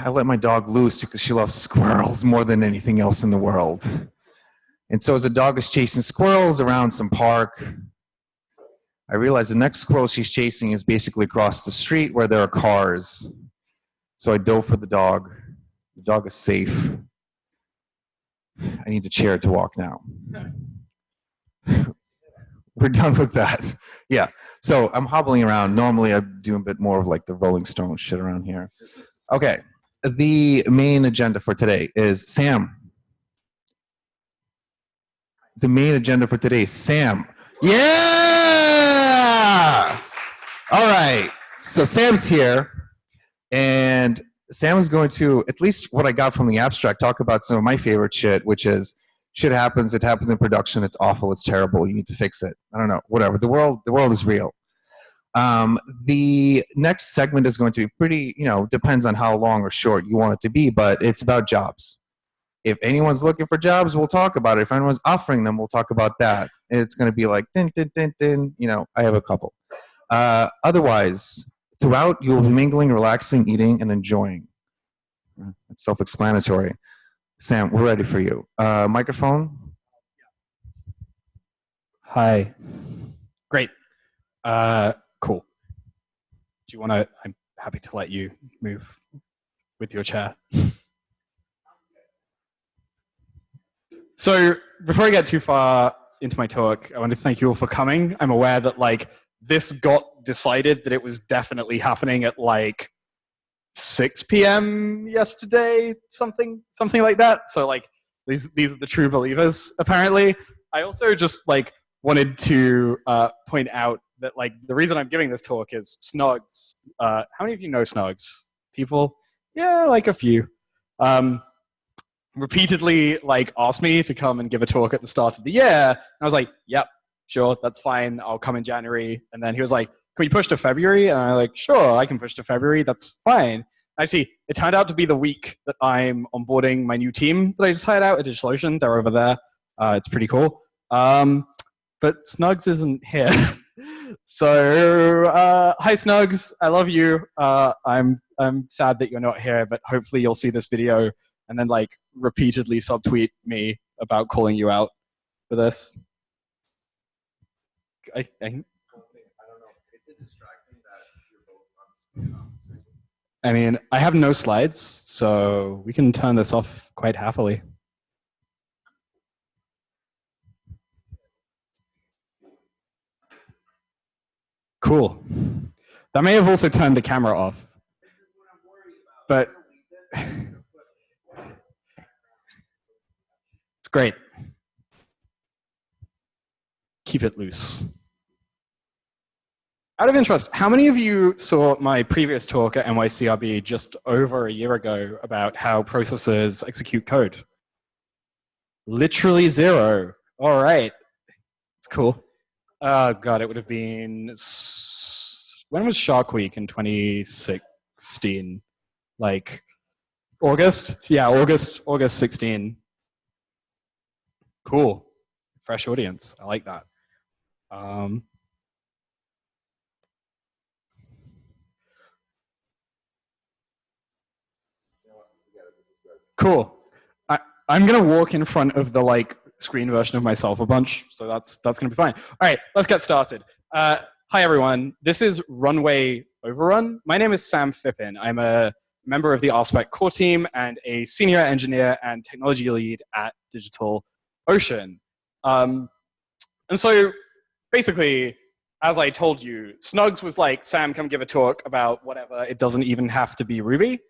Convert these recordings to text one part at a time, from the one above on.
I let my dog loose because she loves squirrels more than anything else in the world. And so as the dog is chasing squirrels around some park, I realized the next squirrel she's chasing is basically across the street where there are cars. So I dove for the dog. The dog is safe. I need a chair to walk now. We're done with that. Yeah. So I'm hobbling around. Normally I do a bit more of like the Rolling Stone shit around here. Okay. The main agenda for today is Sam. The main agenda for today is Sam. Yeah! All right. So Sam's here. And Sam is going to, at least what I got from the abstract, talk about some of my favorite shit, which is shit happens, it happens in production, it's awful, it's terrible, you need to fix it. I don't know, whatever. The world is real. The next segment is going to be pretty, depends on how long or short you want it to be, but it's about jobs. If anyone's looking for jobs, we'll talk about it. If anyone's offering them, we'll talk about that. And it's going to be like, din, din, din, din, I have a couple. Otherwise, throughout, you will be mingling, relaxing, eating, and enjoying. It's self-explanatory. Sam, we're ready for you. Microphone? Hi. Great. Cool. Do you want to, I'm happy to let you move with your chair. So before I get too far into my talk, I want to thank you all for coming. I'm aware that this got decided that it was definitely happening at 6 p.m. yesterday, something like that. So these are the true believers, apparently. I also just wanted to point out that the reason I'm giving this talk is Snugs. How many of you know Snugs? People? Yeah, a few. Repeatedly asked me to come and give a talk at the start of the year. And I was like, yep, sure, that's fine. I'll come in January. And then he was like, can we push to February? And I'm like, sure, I can push to February. That's fine. Actually, it turned out to be the week that I'm onboarding my new team that I just hired out at DigitalOcean. They're over there. It's pretty cool. But Snugs isn't here. So, hi Snugs, I love you. I'm sad that you're not here, but hopefully you'll see this video and then repeatedly subtweet me about calling you out for this. I don't know. It's a distracting that you're both on the screen. I mean, I have no slides, so we can turn this off quite happily. Cool. That may have also turned the camera off. But it's great. Keep it loose. Out of interest, how many of you saw my previous talk at NYC.rb just over a year ago about how processors execute code? Literally zero. All right. It's cool. Oh, God, it would have been... When was Shark Week in 2016? August? Yeah, August 16. Cool. Fresh audience. I like that. Cool. I'm going to walk in front of the screen version of myself a bunch, so that's going to be fine. All right, let's get started. Hi, everyone. This is Runway Overrun. My name is Sam Pippen. I'm a member of the RSpec core team and a senior engineer and technology lead at DigitalOcean. And so basically, as I told you, Snugs was like, Sam, come give a talk about whatever. It doesn't even have to be Ruby.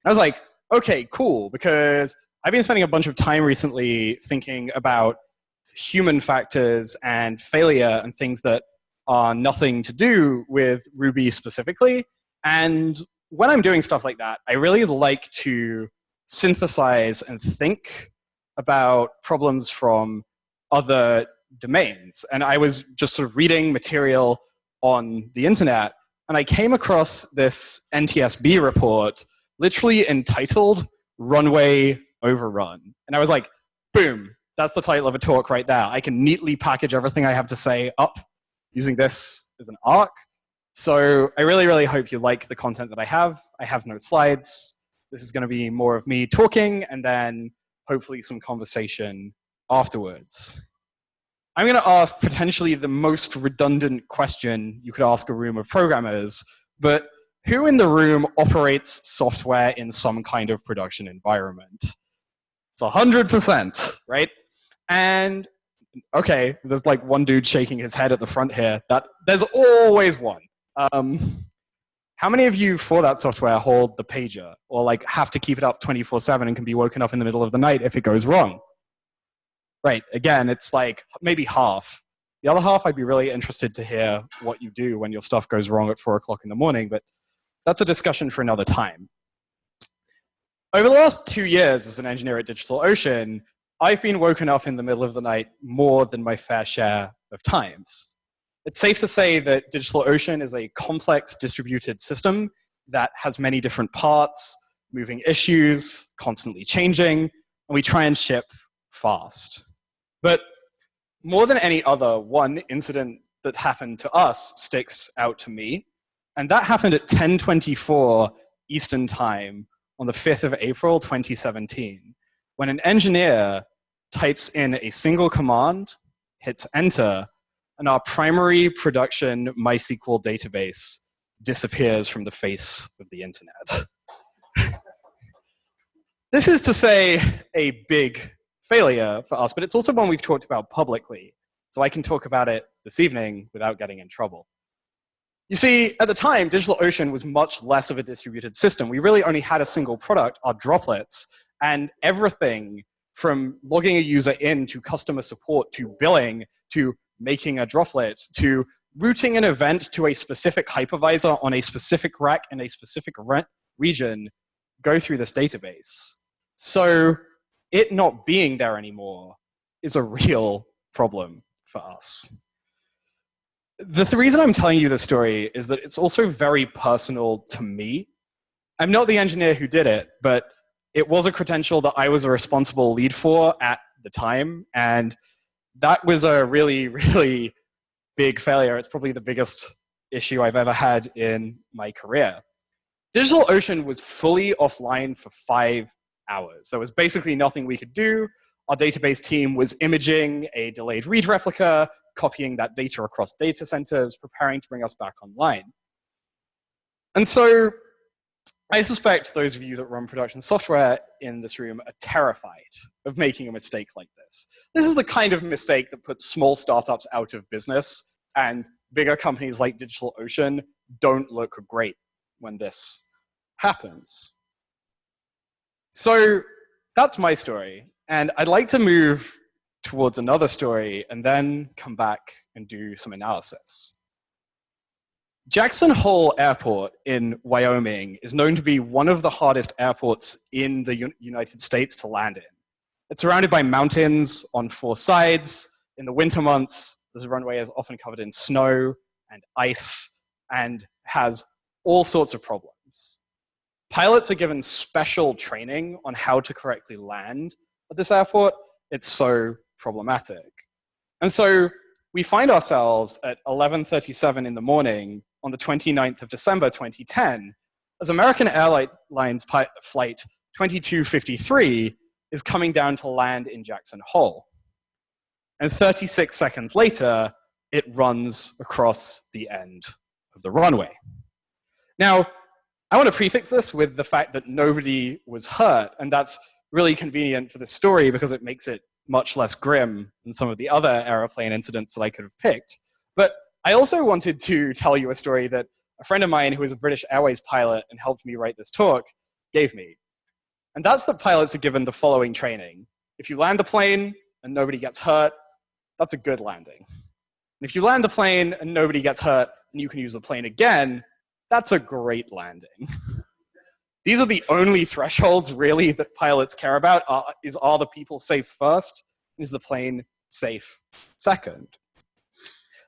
I was like, okay, cool, because I've been spending a bunch of time recently thinking about human factors and failure and things that are nothing to do with Ruby specifically. And when I'm doing stuff like that, I really like to synthesize and think about problems from other domains. And I was just sort of reading material on the internet, and I came across this NTSB report literally entitled Runway Overrun. And I was like, boom, that's the title of a talk right there. I can neatly package everything I have to say up using this as an arc. So I really, really hope you like the content that I have. I have no slides. This is going to be more of me talking and then hopefully some conversation afterwards. I'm going to ask potentially the most redundant question you could ask a room of programmers, but who in the room operates software in some kind of production environment? It's 100%, right? And okay, there's like one dude shaking his head at the front here. There's always one. How many of you for that software hold the pager or like have to keep it up 24/7 and can be woken up in the middle of the night if it goes wrong? Right, again, it's like maybe half. The other half, I'd be really interested to hear what you do when your stuff goes wrong at 4 o'clock in the morning, but that's a discussion for another time. Over the last 2 years as an engineer at DigitalOcean, I've been woken up in the middle of the night more than my fair share of times. It's safe to say that DigitalOcean is a complex distributed system that has many different parts, moving issues, constantly changing, and we try and ship fast. But more than any other, one incident that happened to us sticks out to me, and that happened at 10:24 Eastern Time on the 5th of April, 2017, when an engineer types in a single command, hits enter, and our primary production MySQL database disappears from the face of the internet. This is to say a big failure for us, but it's also one we've talked about publicly, so I can talk about it this evening without getting in trouble. You see, at the time, DigitalOcean was much less of a distributed system. We really only had a single product, our droplets, and everything from logging a user in to customer support to billing to making a droplet to routing an event to a specific hypervisor on a specific rack in a specific region go through this database. So it not being there anymore is a real problem for us. The reason I'm telling you this story is that it's also very personal to me. I'm not the engineer who did it, but it was a credential that I was a responsible lead for at the time, and that was a really, really big failure. It's probably the biggest issue I've ever had in my career. DigitalOcean was fully offline for 5 hours. There was basically nothing we could do. Our database team was imaging a delayed read replica, copying that data across data centers, preparing to bring us back online. And so I suspect those of you that run production software in this room are terrified of making a mistake like this. This is the kind of mistake that puts small startups out of business, and bigger companies like DigitalOcean don't look great when this happens. So that's my story, and I'd like to move towards another story and then come back and do some analysis. Jackson Hole Airport in Wyoming is known to be one of the hardest airports in the United States to land in. It's surrounded by mountains on 4 sides. In the winter months, this runway is often covered in snow and ice and has all sorts of problems. Pilots are given special training on how to correctly land at this airport. It's so problematic. And so we find ourselves at 11:37 in the morning on the 29th of December, 2010, as American Airlines flight 2253 is coming down to land in Jackson Hole. And 36 seconds later, it runs across the end of the runway. Now, I want to prefix this with the fact that nobody was hurt, and that's really convenient for this story because it makes it much less grim than some of the other aeroplane incidents that I could have picked. But I also wanted to tell you a story that a friend of mine who is a British Airways pilot and helped me write this talk gave me. And that's that pilots are given the following training. If you land the plane and nobody gets hurt, that's a good landing. And if you land the plane and nobody gets hurt and you can use the plane again, that's a great landing. These are the only thresholds really that pilots care about. Are the people safe first? Is the plane safe second?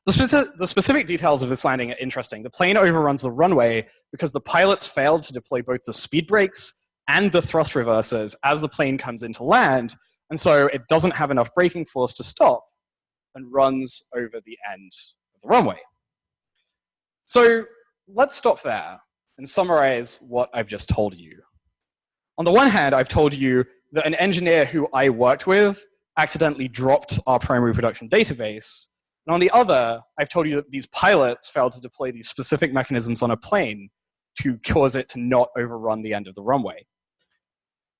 The specific details of this landing are interesting. The plane overruns the runway because the pilots failed to deploy both the speed brakes and the thrust reversers as the plane comes into land, and so it doesn't have enough braking force to stop and runs over the end of the runway. So let's stop there and summarize what I've just told you. On the one hand, I've told you that an engineer who I worked with accidentally dropped our primary production database. And on the other, I've told you that these pilots failed to deploy these specific mechanisms on a plane to cause it to not overrun the end of the runway.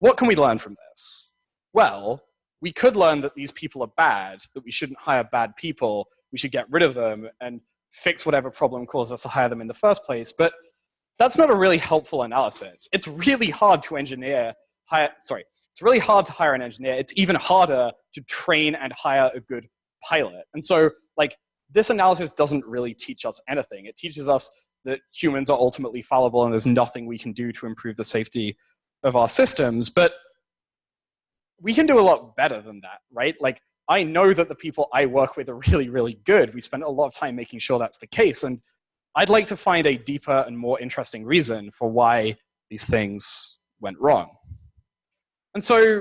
What can we learn from this? Well, we could learn that these people are bad, that we shouldn't hire bad people, we should get rid of them and fix whatever problem caused us to hire them in the first place. But that's not a really helpful analysis. It's really hard to it's really hard to hire an engineer. It's even harder to train and hire a good pilot. And so, like, this analysis doesn't really teach us anything. It teaches us that humans are ultimately fallible and there's nothing we can do to improve the safety of our systems. But we can do a lot better than that, right? Like, I know that the people I work with are really, really good. We spend a lot of time making sure that's the case. And I'd like to find a deeper and more interesting reason for why these things went wrong. And so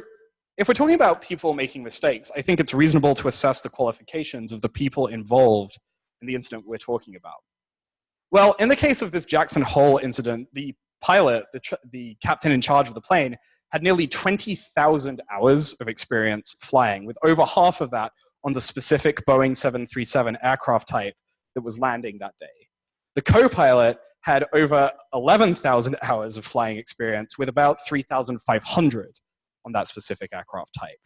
if we're talking about people making mistakes, I think it's reasonable to assess the qualifications of the people involved in the incident we're talking about. Well, in the case of this Jackson Hole incident, the pilot, the captain in charge of the plane, had nearly 20,000 hours of experience flying, with over half of that on the specific Boeing 737 aircraft type that was landing that day. The co-pilot had over 11,000 hours of flying experience, with about 3,500 on that specific aircraft type.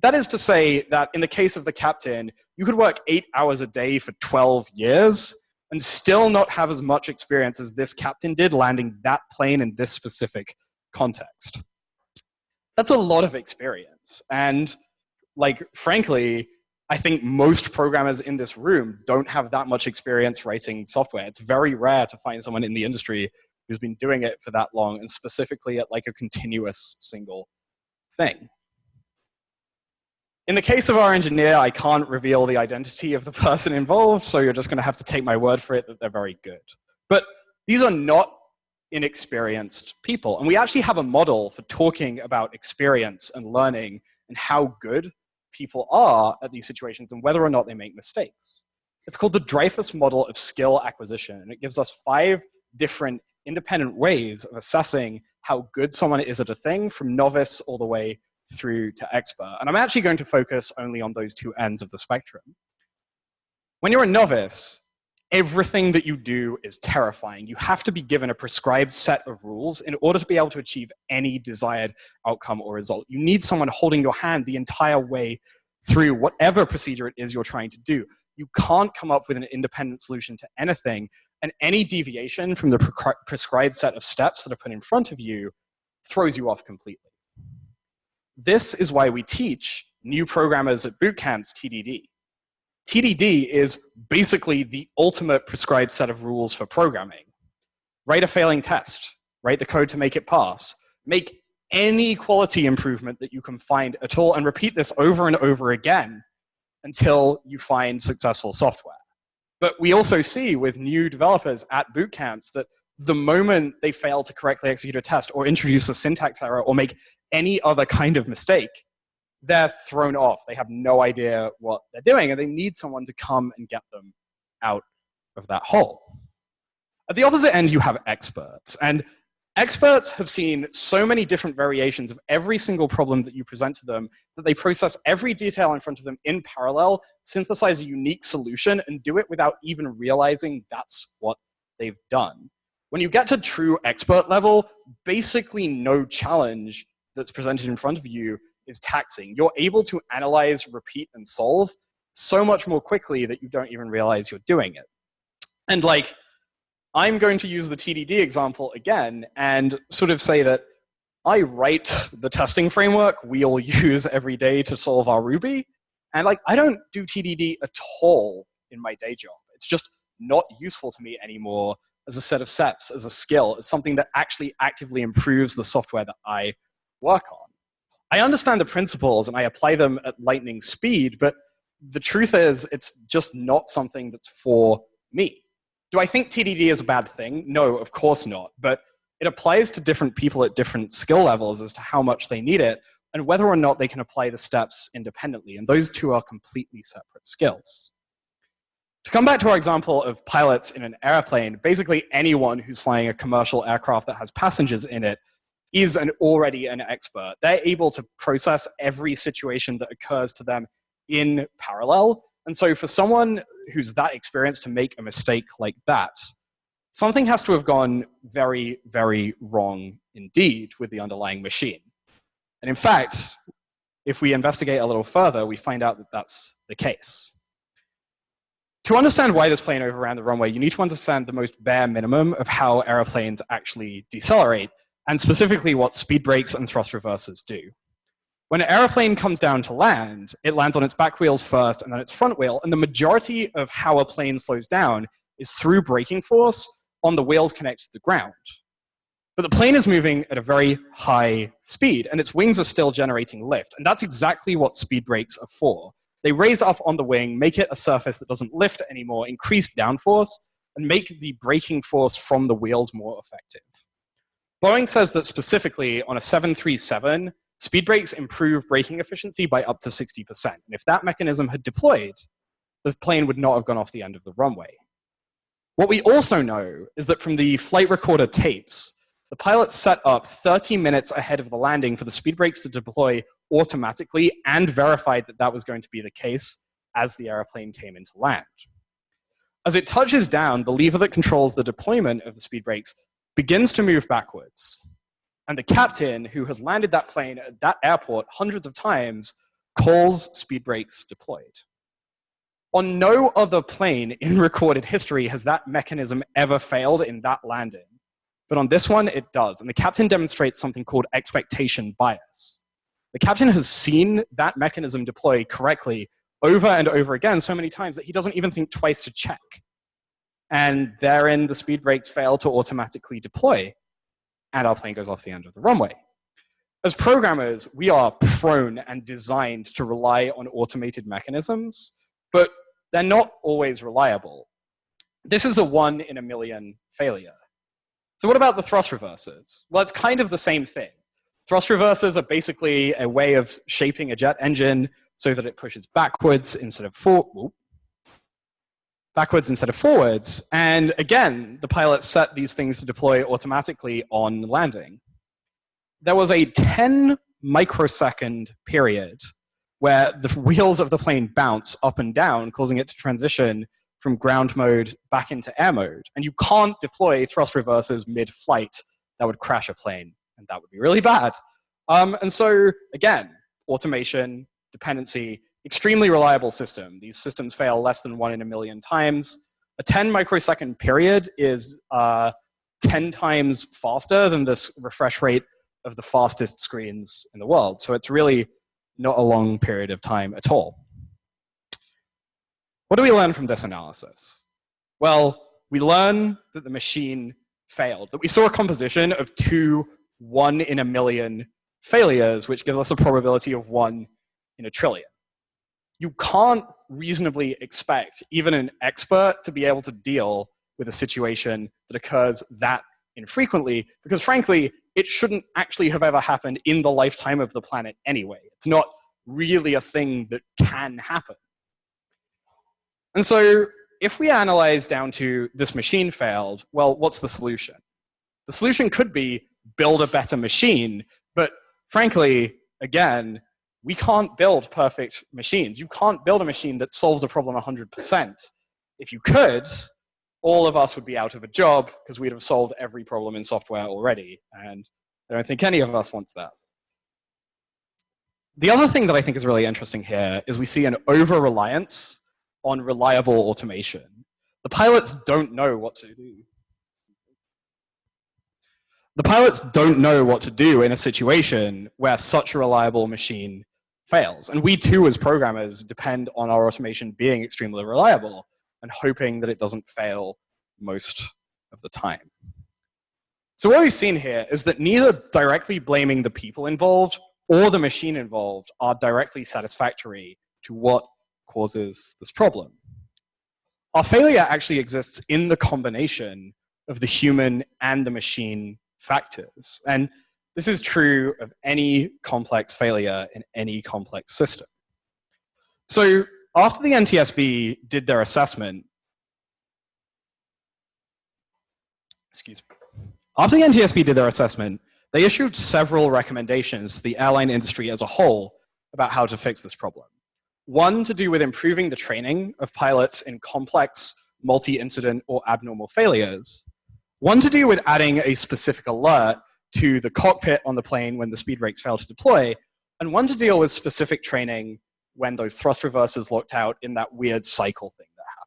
That is to say that in the case of the captain, you could work 8 hours a day for 12 years and still not have as much experience as this captain did landing that plane in this specific context. That's a lot of experience. And, like, frankly, I think most programmers in this room don't have that much experience writing software. It's very rare to find someone in the industry who's been doing it for that long, and specifically at like a continuous single thing. In the case of our engineer, I can't reveal the identity of the person involved, so you're just going to have to take my word for it that they're very good. But these are not inexperienced people, and we actually have a model for talking about experience and learning and how good people are at these situations and whether or not they make mistakes. It's called the Dreyfus model of skill acquisition, and it gives us 5 different independent ways of assessing how good someone is at a thing, from novice all the way through to expert. And I'm actually going to focus only on those 2 ends of the spectrum. When you're a novice, everything that you do is terrifying. You have to be given a prescribed set of rules in order to be able to achieve any desired outcome or result. You need someone holding your hand the entire way through whatever procedure it is you're trying to do. You can't come up with an independent solution to anything, and any deviation from the prescribed set of steps that are put in front of you throws you off completely. This is why we teach new programmers at boot camps TDD. TDD is basically the ultimate prescribed set of rules for programming. Write a failing test, write the code to make it pass, make any quality improvement that you can find at all, and repeat this over and over again until you find successful software. But we also see with new developers at boot camps that the moment they fail to correctly execute a test or introduce a syntax error or make any other kind of mistake, they're thrown off. They have no idea what they're doing, and they need someone to come and get them out of that hole. At the opposite end, you have experts. And experts have seen so many different variations of every single problem that you present to them that they process every detail in front of them in parallel, synthesize a unique solution, and do it without even realizing that's what they've done. When you get to true expert level, basically no challenge that's presented in front of you is taxing. You're able to analyze, repeat, and solve so much more quickly that you don't even realize you're doing it. And like, I'm going to use the TDD example again and sort of say that I write the testing framework we all use every day to solve our Ruby. And like, I don't do TDD at all in my day job. It's just not useful to me anymore as a set of steps, as a skill, as something that actually actively improves the software that I work on. I understand the principles and I apply them at lightning speed, but the truth is it's just not something that's for me. Do I think TDD is a bad thing? No, of course not. But it applies to different people at different skill levels as to how much they need it and whether or not they can apply the steps independently. And those two are completely separate skills. To come back to our example of pilots in an airplane, basically anyone who's flying a commercial aircraft that has passengers in it is already an expert. They're able to process every situation that occurs to them in parallel. And so for someone who's that experienced to make a mistake like that, something has to have gone very, very wrong indeed with the underlying machine. And in fact, if we investigate a little further, we find out that that's the case. To understand why this plane overran the runway, you need to understand the most bare minimum of how airplanes actually decelerate, and specifically what speed brakes and thrust reversers do. When an airplane comes down to land, it lands on its back wheels first and then its front wheel, and the majority of how a plane slows down is through braking force on the wheels connected to the ground. But the plane is moving at a very high speed, and its wings are still generating lift, and that's exactly what speed brakes are for. They raise up on the wing, make it a surface that doesn't lift anymore, increase downforce, and make the braking force from the wheels more effective. Boeing says that specifically on a 737, speed brakes improve braking efficiency by up to 60%. And if that mechanism had deployed, the plane would not have gone off the end of the runway. What we also know is that from the flight recorder tapes, the pilot set up 30 minutes ahead of the landing for the speed brakes to deploy automatically and verified that that was going to be the case as the airplane came into land. As it touches down, the lever that controls the deployment of the speed brakes begins to move backwards. And the captain, who has landed that plane at that airport hundreds of times, calls speed brakes deployed. On no other plane in recorded history has that mechanism ever failed in that landing. But on this one, it does. And the captain demonstrates something called expectation bias. The captain has seen that mechanism deploy correctly over and over again so many times that he doesn't even think twice to check. And therein, the speed brakes fail to automatically deploy, and our plane goes off the end of the runway. As programmers, we are prone and designed to rely on automated mechanisms, but they're not always reliable. This is a 1 in a million failure. So what about the thrust reversers? Well, it's kind of the same thing. Thrust reversers are basically a way of shaping a jet engine so that it pushes backwards instead of forwards. And again, the pilot set these things to deploy automatically on landing. There was a 10 microsecond period where the wheels of the plane bounce up and down, causing it to transition from ground mode back into air mode. And you can't deploy thrust reversers mid-flight. That would crash a plane, and that would be really bad. And so, again, automation, dependency, extremely reliable system. These systems fail less than 1 in a million times. A 10 microsecond period is 10 times faster than this refresh rate of the fastest screens in the world. So it's really not a long period of time at all. What do we learn from this analysis? Well, we learn that the machine failed, that we saw a composition of 2 1 in a million failures, which gives us a probability of 1 in a trillion. You can't reasonably expect even an expert to be able to deal with a situation that occurs that infrequently, because frankly, it shouldn't actually have ever happened in the lifetime of the planet anyway. It's not really a thing that can happen. And so if we analyze down to this machine failed, well, what's the solution? The solution could be build a better machine, but frankly, again, we can't build perfect machines. You can't build a machine that solves a problem 100%. If you could, all of us would be out of a job because we'd have solved every problem in software already. And I don't think any of us wants that. The other thing that I think is really interesting here is we see an over-reliance on reliable automation. The pilots don't know what to do. The pilots don't know what to do in a situation where such a reliable machine fails. And we too, as programmers, depend on our automation being extremely reliable and hoping that it doesn't fail most of the time. So what we've seen here is that neither directly blaming the people involved or the machine involved are directly satisfactory to what causes this problem. Our failure actually exists in the combination of the human and the machine factors. And this is true of any complex failure in any complex system. So after the NTSB did their assessment, after the NTSB did their assessment, they issued several recommendations to the airline industry as a whole about how to fix this problem. One to do with improving the training of pilots in complex, multi-incident or abnormal failures. One to do with adding a specific alert to the cockpit on the plane when the speed brakes fail to deploy, and one to deal with specific training when those thrust reversers locked out in that weird cycle thing that happened.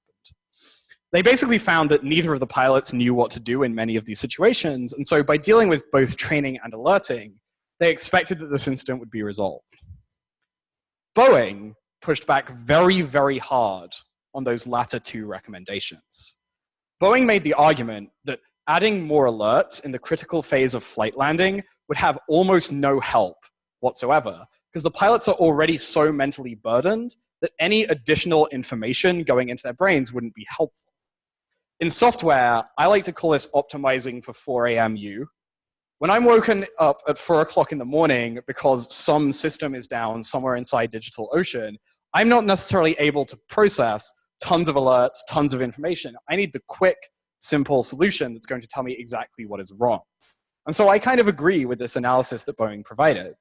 They basically found that neither of the pilots knew what to do in many of these situations, and so by dealing with both training and alerting, they expected that this incident would be resolved. Boeing pushed back very, very hard on those latter two recommendations. Boeing made the argument that adding more alerts in the critical phase of flight landing would have almost no help whatsoever, because the pilots are already so mentally burdened that any additional information going into their brains wouldn't be helpful. In software, I like to call this optimizing for 4 a.m. you. When I'm woken up at 4 o'clock in the morning because some system is down somewhere inside DigitalOcean, I'm not necessarily able to process tons of alerts, tons of information. I need the quick, simple solution that's going to tell me exactly what is wrong. And so I kind of agree with this analysis that Boeing provided.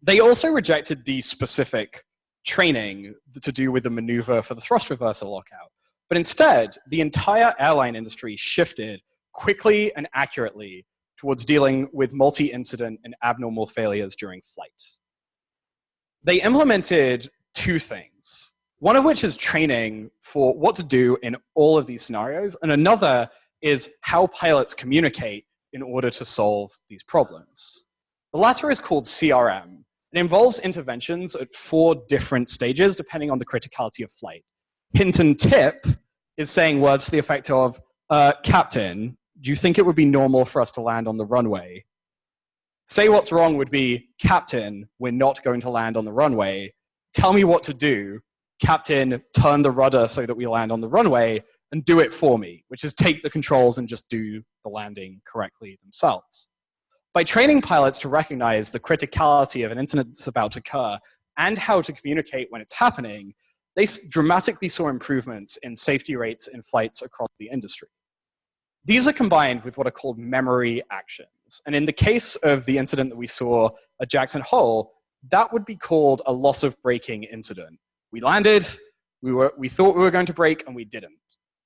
They also rejected the specific training to do with the maneuver for the thrust reverser lockout. But instead, the entire airline industry shifted quickly and accurately towards dealing with multi-incident and abnormal failures during flight. They implemented two things, one of which is training for what to do in all of these scenarios, and another is how pilots communicate in order to solve these problems. The latter is called CRM. It involves interventions at 4 different stages depending on the criticality of flight. Hint and tip is saying words to the effect of, Captain, do you think it would be normal for us to land on the runway? Say what's wrong would be, Captain, we're not going to land on the runway. Tell me what to do. Captain, turn the rudder so that we land on the runway, and do it for me, which is take the controls and just do the landing correctly themselves. By training pilots to recognize the criticality of an incident that's about to occur and how to communicate when it's happening, they dramatically saw improvements in safety rates in flights across the industry. These are combined with what are called memory actions. And in the case of the incident that we saw at Jackson Hole, that would be called a loss of braking incident. We landed, we thought we were going to brake, and we didn't.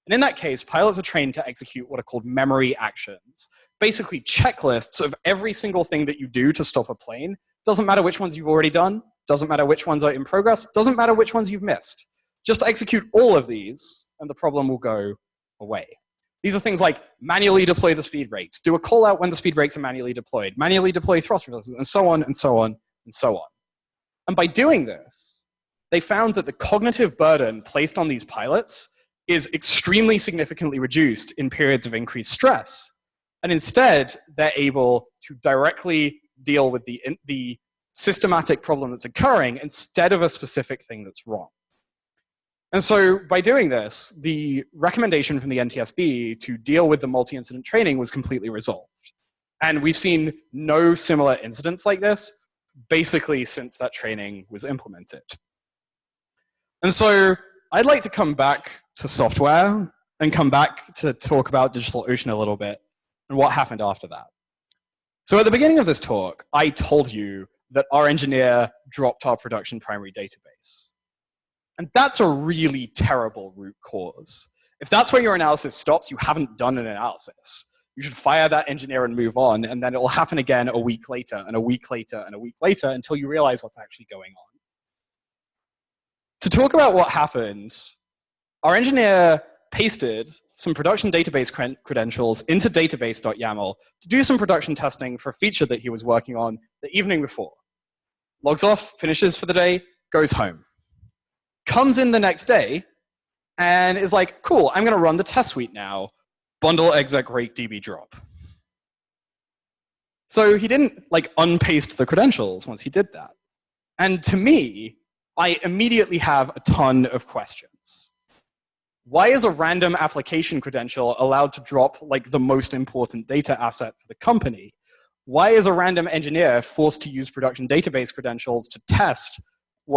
And in that case, pilots are trained to execute what are called memory actions, basically checklists of every single thing that you do to stop a plane. Doesn't matter which ones you've already done, doesn't matter which ones are in progress, doesn't matter which ones you've missed. Just execute all of these, and the problem will go away. These are things like manually deploy the speed brakes, do a call out when the speed brakes are manually deployed, manually deploy thrust reversers, and so on, and so on, and so on. And by doing this, they found that the cognitive burden placed on these pilots is extremely significantly reduced in periods of increased stress. And instead, they're able to directly deal with the systematic problem that's occurring instead of a specific thing that's wrong. And so by doing this, the recommendation from the NTSB to deal with the multi-incident training was completely resolved. And we've seen no similar incidents like this basically since that training was implemented. And so I'd like to come back to software and come back to talk about DigitalOcean a little bit and what happened after that. So at the beginning of this talk, I told you that our engineer dropped our production primary database. And that's a really terrible root cause. If that's where your analysis stops, you haven't done an analysis. You should fire that engineer and move on, and then it will happen again a week later, and a week later, and a week later, until you realize what's actually going on. To talk about what happened, our engineer pasted some production database credentials into database.yaml to do some production testing for a feature that he was working on the evening before. Logs off, finishes for the day, goes home. Comes in the next day and is like, cool, I'm going to run the test suite now. Bundle exec rake db drop. So he didn't like unpaste the credentials once he did that. And to me, I immediately have a ton of questions. Why is a random application credential allowed to drop like the most important data asset for the company? Why is a random engineer forced to use production database credentials to test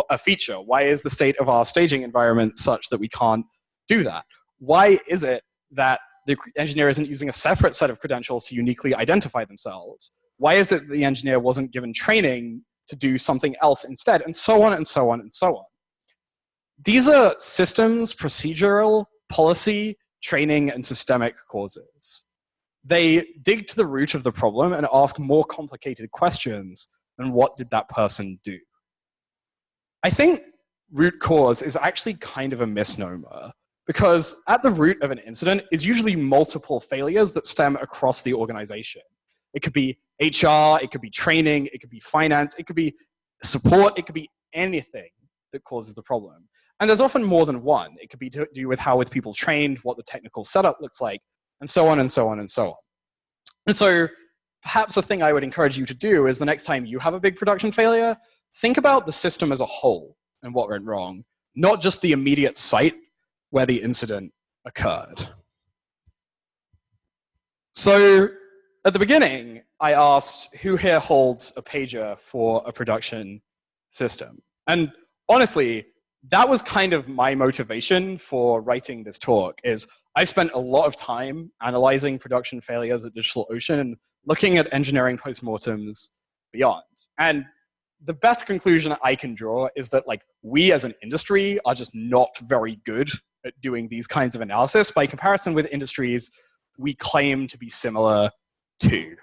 a feature? Why is the state of our staging environment such that we can't do that? Why is it that the engineer isn't using a separate set of credentials to uniquely identify themselves, Why is it that the engineer wasn't given training to do something else instead? And so on and so on and so on. These are systems, procedural, policy, training, and systemic causes. They dig to the root of the problem and ask more complicated questions than what did that person do. I think root cause is actually kind of a misnomer, because at the root of an incident is usually multiple failures that stem across the organization. It could be HR, it could be training, it could be finance, it could be support, it could be anything that causes the problem. And there's often more than one. It could be to do with how with people trained, what the technical setup looks like, and so on and so on and so on. And so perhaps the thing I would encourage you to do is the next time you have a big production failure, think about the system as a whole and what went wrong, not just the immediate site where the incident occurred. So at the beginning, I asked who here holds a pager for a production system. And honestly, that was kind of my motivation for writing this talk, is I spent a lot of time analyzing production failures at DigitalOcean and looking at engineering postmortems beyond. And the best conclusion I can draw is that like we as an industry are just not very good at doing these kinds of analysis by comparison with industries we claim to be similar to.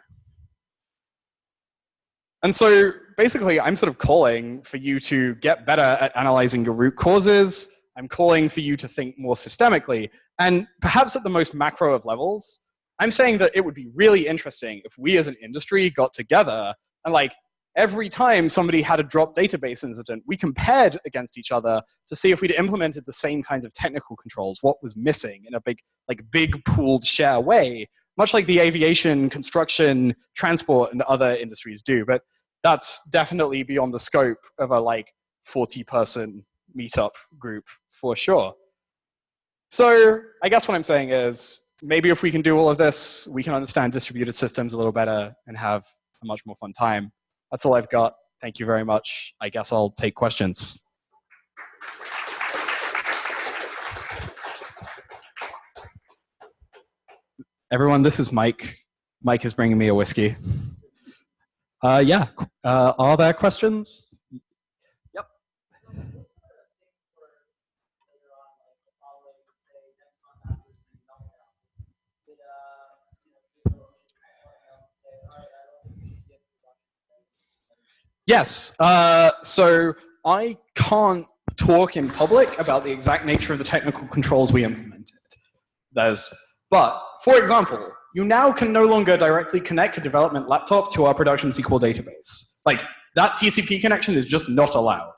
And so basically, I'm sort of calling for you to get better at analyzing your root causes. I'm calling for you to think more systemically. And perhaps at the most macro of levels, I'm saying that it would be really interesting if we as an industry got together and like every time somebody had a drop database incident, we compared against each other to see if we'd implemented the same kinds of technical controls, what was missing in a big pooled share way, much like the aviation, construction, transport, and other industries do. But that's definitely beyond the scope of a like 40-person meetup group for sure. So I guess what I'm saying is maybe if we can do all of this, we can understand distributed systems a little better and have a much more fun time. That's all I've got. Thank you very much. I guess I'll take questions. Everyone, this is Mike. Mike is bringing me a whiskey. Yeah, are there questions? Yep. Yes, so I can't talk in public about the exact nature of the technical controls we implemented. But, for example, you now can no longer directly connect a development laptop to our production SQL database. Like, that TCP connection is just not allowed.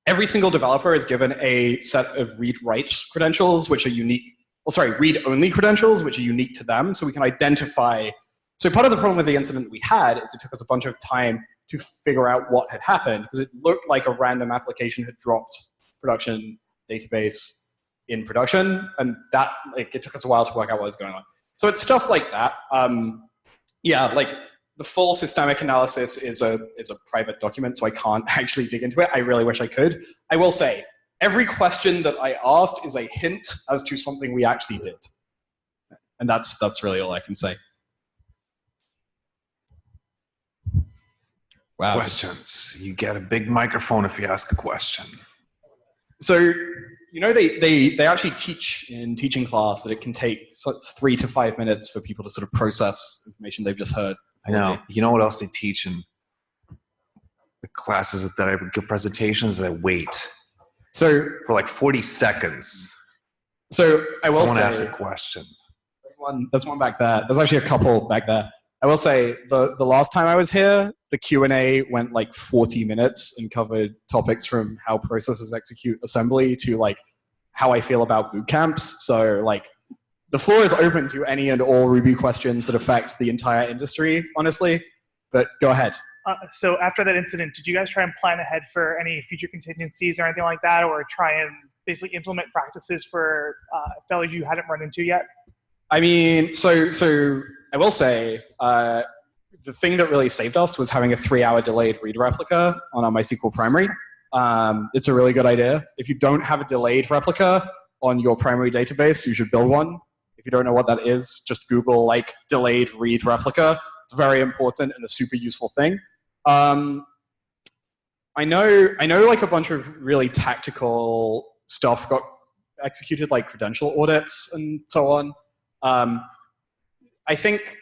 Every single developer is given a set of read-write credentials, which are unique, read-only credentials, which are unique to them, so we can identify. So part of the problem with the incident we had is it took us a bunch of time to figure out what had happened, because it looked like a random application had dropped production database in production, and that it took us a while to work out what was going on. So it's stuff like that. Yeah, like the full systemic analysis is a private document, so I can't actually dig into it. I really wish I could. I will say, every question that I asked is a hint as to something we actually did. And that's really all I can say. Wow. Questions. You get a big microphone if you ask a question. So, you know, they actually teach in teaching class that it can take 3 to 5 minutes for people to sort of process information they've just heard. I know. You know what else they teach in the classes that I give presentations? They wait. So for like 40 seconds. So I will someone say, asks a question. There's one back there. There's actually a couple back there. I will say the last time I was here, the Q&A went like 40 minutes and covered topics from how processes execute assembly to like how I feel about boot camps. So like the floor is open to any and all Ruby questions that affect the entire industry, honestly, but go ahead. So after that incident, did you guys try and plan ahead for any future contingencies or anything like that, or try and basically implement practices for failures you hadn't run into yet? I mean, so I will say the thing that really saved us was having a 3-hour delayed read replica on our MySQL primary. It's a really good idea. If you don't have a delayed replica on your primary database, you should build one. If you don't know what that is, just Google like delayed read replica. it's very important and a super useful thing. I know like a bunch of really tactical stuff got executed, like credential audits and so on. I think,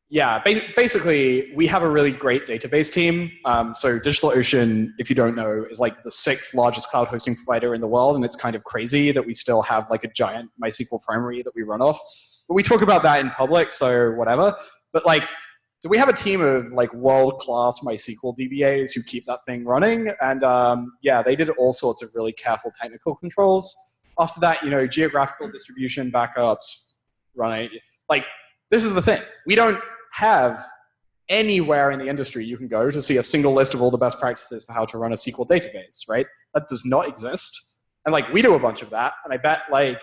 yeah, basically we have a really great database team. So DigitalOcean, if you don't know, is like the 6th largest cloud hosting provider in the world, and it's kind of crazy that we still have like a giant MySQL primary that we run off. But we talk about that in public, so whatever. But like, so we have a team of like world-class MySQL DBAs who keep that thing running, and yeah, they did all sorts of really careful technical controls. After that, you know, geographical distribution backups, running. Like, this is the thing. We don't have anywhere in the industry you can go to see a single list of all the best practices for how to run a SQL database, right? That does not exist. And like, we do a bunch of that, and I bet like,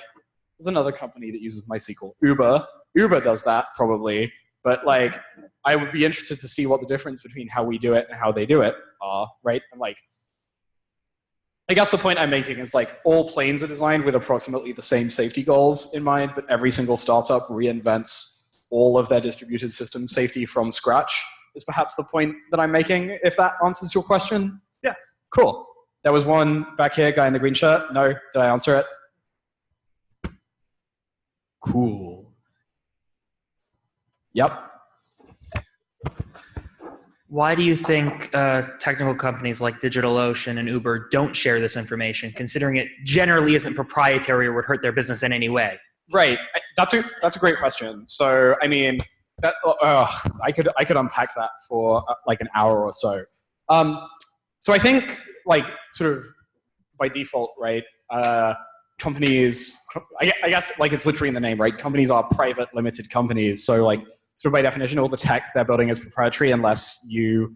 there's another company that uses MySQL, Uber. Uber does that probably, but like, I would be interested to see what the difference between how we do it and how they do it are, right? And like, I guess the point I'm making is like, all planes are designed with approximately the same safety goals in mind, but every single startup reinvents all of their distributed system safety from scratch is perhaps the point that I'm making, if that answers your question. Yeah, cool. There was one back here, guy in the green shirt. No, did I answer it? Cool. Yep. Why do you think technical companies like DigitalOcean and Uber don't share this information, considering it generally isn't proprietary or would hurt their business in any way? Right. That's a great question. So, I mean, that, I could unpack that for like an hour or so. So I think like sort of by default, right? Companies, I guess like it's literally in the name, right? Companies are private limited companies. So like sort of by definition, all the tech they're building is proprietary unless you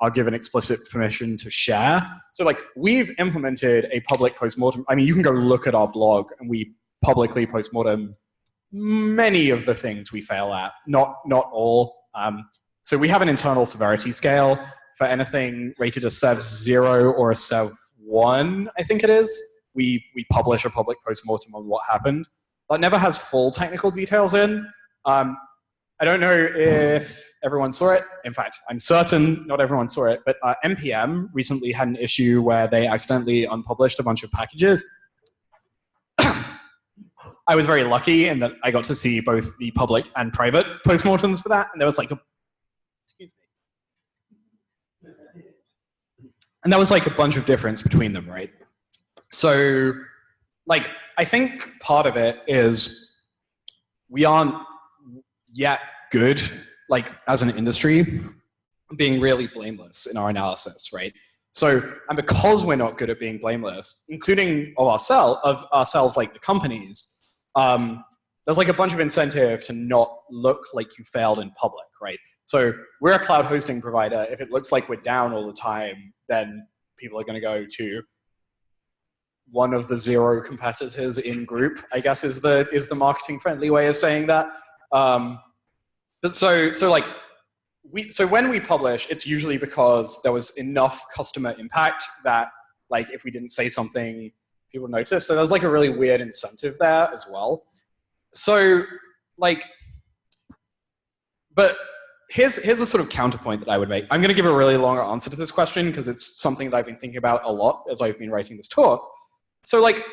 are given explicit permission to share. So like we've implemented a public postmortem. I mean, you can go look at our blog and we publicly postmortem many of the things we fail at, not all. So we have an internal severity scale for anything rated a Sev 0 or a Sev 1, I think it is. We publish a public postmortem on what happened. That never has full technical details in. I don't know if everyone saw it. In fact, I'm certain not everyone saw it, but NPM recently had an issue where they accidentally unpublished a bunch of packages. I was very lucky in that I got to see both the public and private postmortems for that, and there was like excuse me. And there was like a bunch of difference between them, right? So, like, I think part of it is we aren't yet good, like, as an industry, being really blameless in our analysis, right? So, and because we're not good at being blameless, including of ourselves, like the companies, there's like a bunch of incentive to not look like you failed in public, right? So we're a cloud hosting provider. If it looks like we're down all the time, then people are going to go to one of the 0 competitors in group, I guess is the marketing friendly way of saying that. But so when we publish, it's usually because there was enough customer impact that like if we didn't say something, people notice. So there's like a really weird incentive there as well. So like, but here's a sort of counterpoint that I would make. I'm going to give a really longer answer to this question because it's something that I've been thinking about a lot as I've been writing this talk. So like,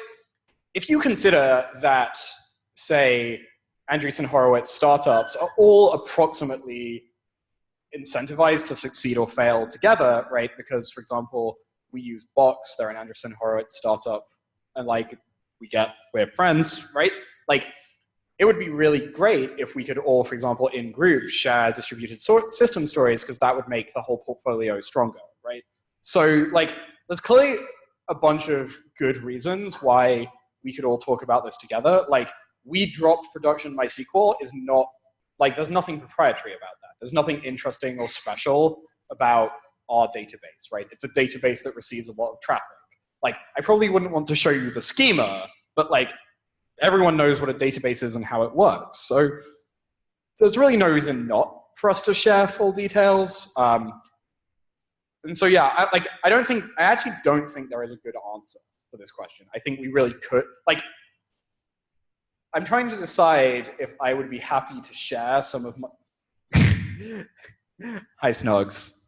if you consider that, say, Andreessen Horowitz startups are all approximately incentivized to succeed or fail together, right? Because, for example, we use Box, they're an Andreessen Horowitz startup, and like, we're friends, right? Like, it would be really great if we could all, for example, in groups, share distributed system stories, because that would make the whole portfolio stronger, right? So, like, there's clearly a bunch of good reasons why we could all talk about this together. Like, we dropped production MySQL is not, like, there's nothing proprietary about that. There's nothing interesting or special about our database, right? It's a database that receives a lot of traffic. Like, I probably wouldn't want to show you the schema, but like, everyone knows what a database is and how it works. So there's really no reason not for us to share full details. And so, yeah, I actually don't think there is a good answer for this question. I think we really could, like, I'm trying to decide if I would be happy to share some of my, Hi, Snogs.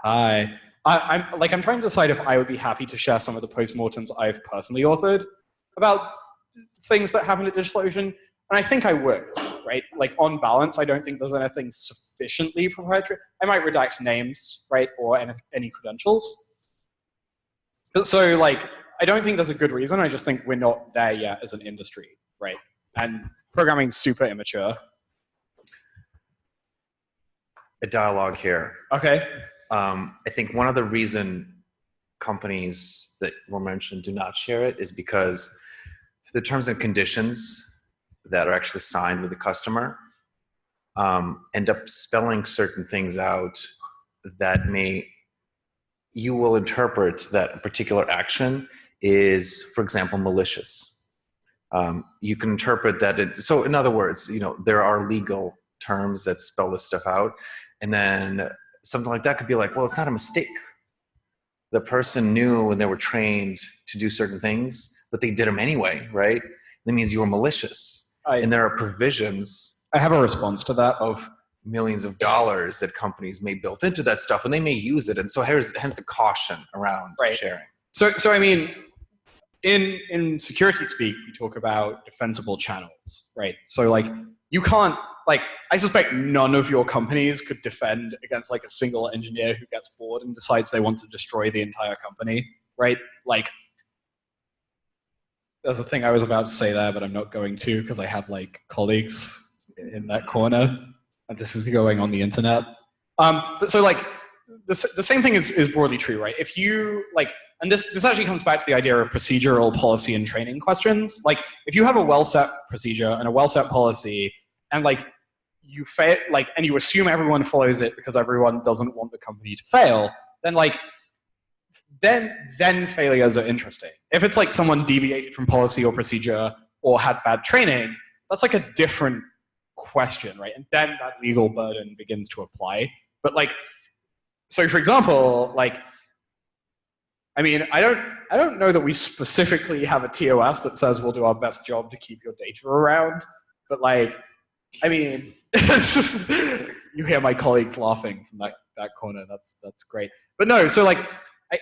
Hi. I'm trying to decide if I would be happy to share some of the postmortems I've personally authored about things that happened at DigitalOcean, and I think I would, right? Like, on balance, I don't think there's anything sufficiently proprietary. I might redact names, right, or any credentials. But so, like, I don't think there's a good reason. I just think we're not there yet as an industry, right? And programming's super immature. A dialogue here. Okay. I think one of the reason companies that were mentioned do not share it is because the terms and conditions that are actually signed with the customer end up spelling certain things out that you will interpret that a particular action is, for example, malicious. You can interpret that. So in other words, there are legal terms that spell this stuff out. And then something like that could be like, well, it's not a mistake. The person knew when they were trained to do certain things, but they did them anyway, right? That means you were malicious. And there are provisions. I have a response to that. Of millions of dollars that companies may build into that stuff, and they may use it. And so hence the caution around sharing. So I mean, in security speak, we talk about defensible channels, right? So like, you can't, like, I suspect none of your companies could defend against like a single engineer who gets bored and decides they want to destroy the entire company, right? Like, there's a thing I was about to say there, but I'm not going to because I have like colleagues in that corner, and this is going on the internet. But so like, the same thing is broadly true, right? If you like, and this actually comes back to the idea of procedural policy and training questions. Like, if you have a well-set procedure and a well-set policy, and like you fail, like, and you assume everyone follows it because everyone doesn't want the company to fail, then like, then failures are interesting. If it's like someone deviated from policy or procedure or had bad training, that's like a different question, right? And then that legal burden begins to apply. But like, so for example, like, I mean, I don't know that we specifically have a TOS that says we'll do our best job to keep your data around, but like, I mean, it's just, you hear my colleagues laughing from that corner. That's great. But no, so like,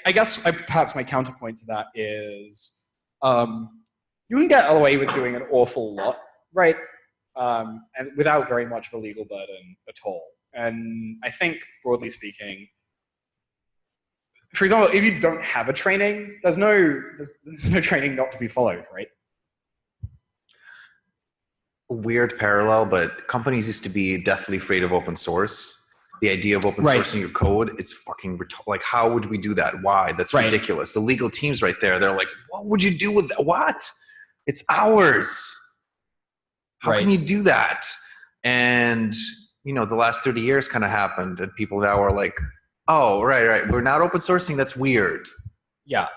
I guess perhaps my counterpoint to that is, you can get away with doing an awful lot, right? And without very much of a legal burden at all. And I think, broadly speaking, for example, if you don't have a training, there's no training not to be followed, right? Weird parallel, but companies used to be deathly afraid of open source. The idea of open sourcing your code, it's fucking, like, how would we do that? Why? That's ridiculous. The legal teams right there, they're like, what would you do with that? What? It's ours. How can you do that? And, the last 30 years kind of happened, and people now are like, oh, right. We're not open sourcing. That's weird. Yeah.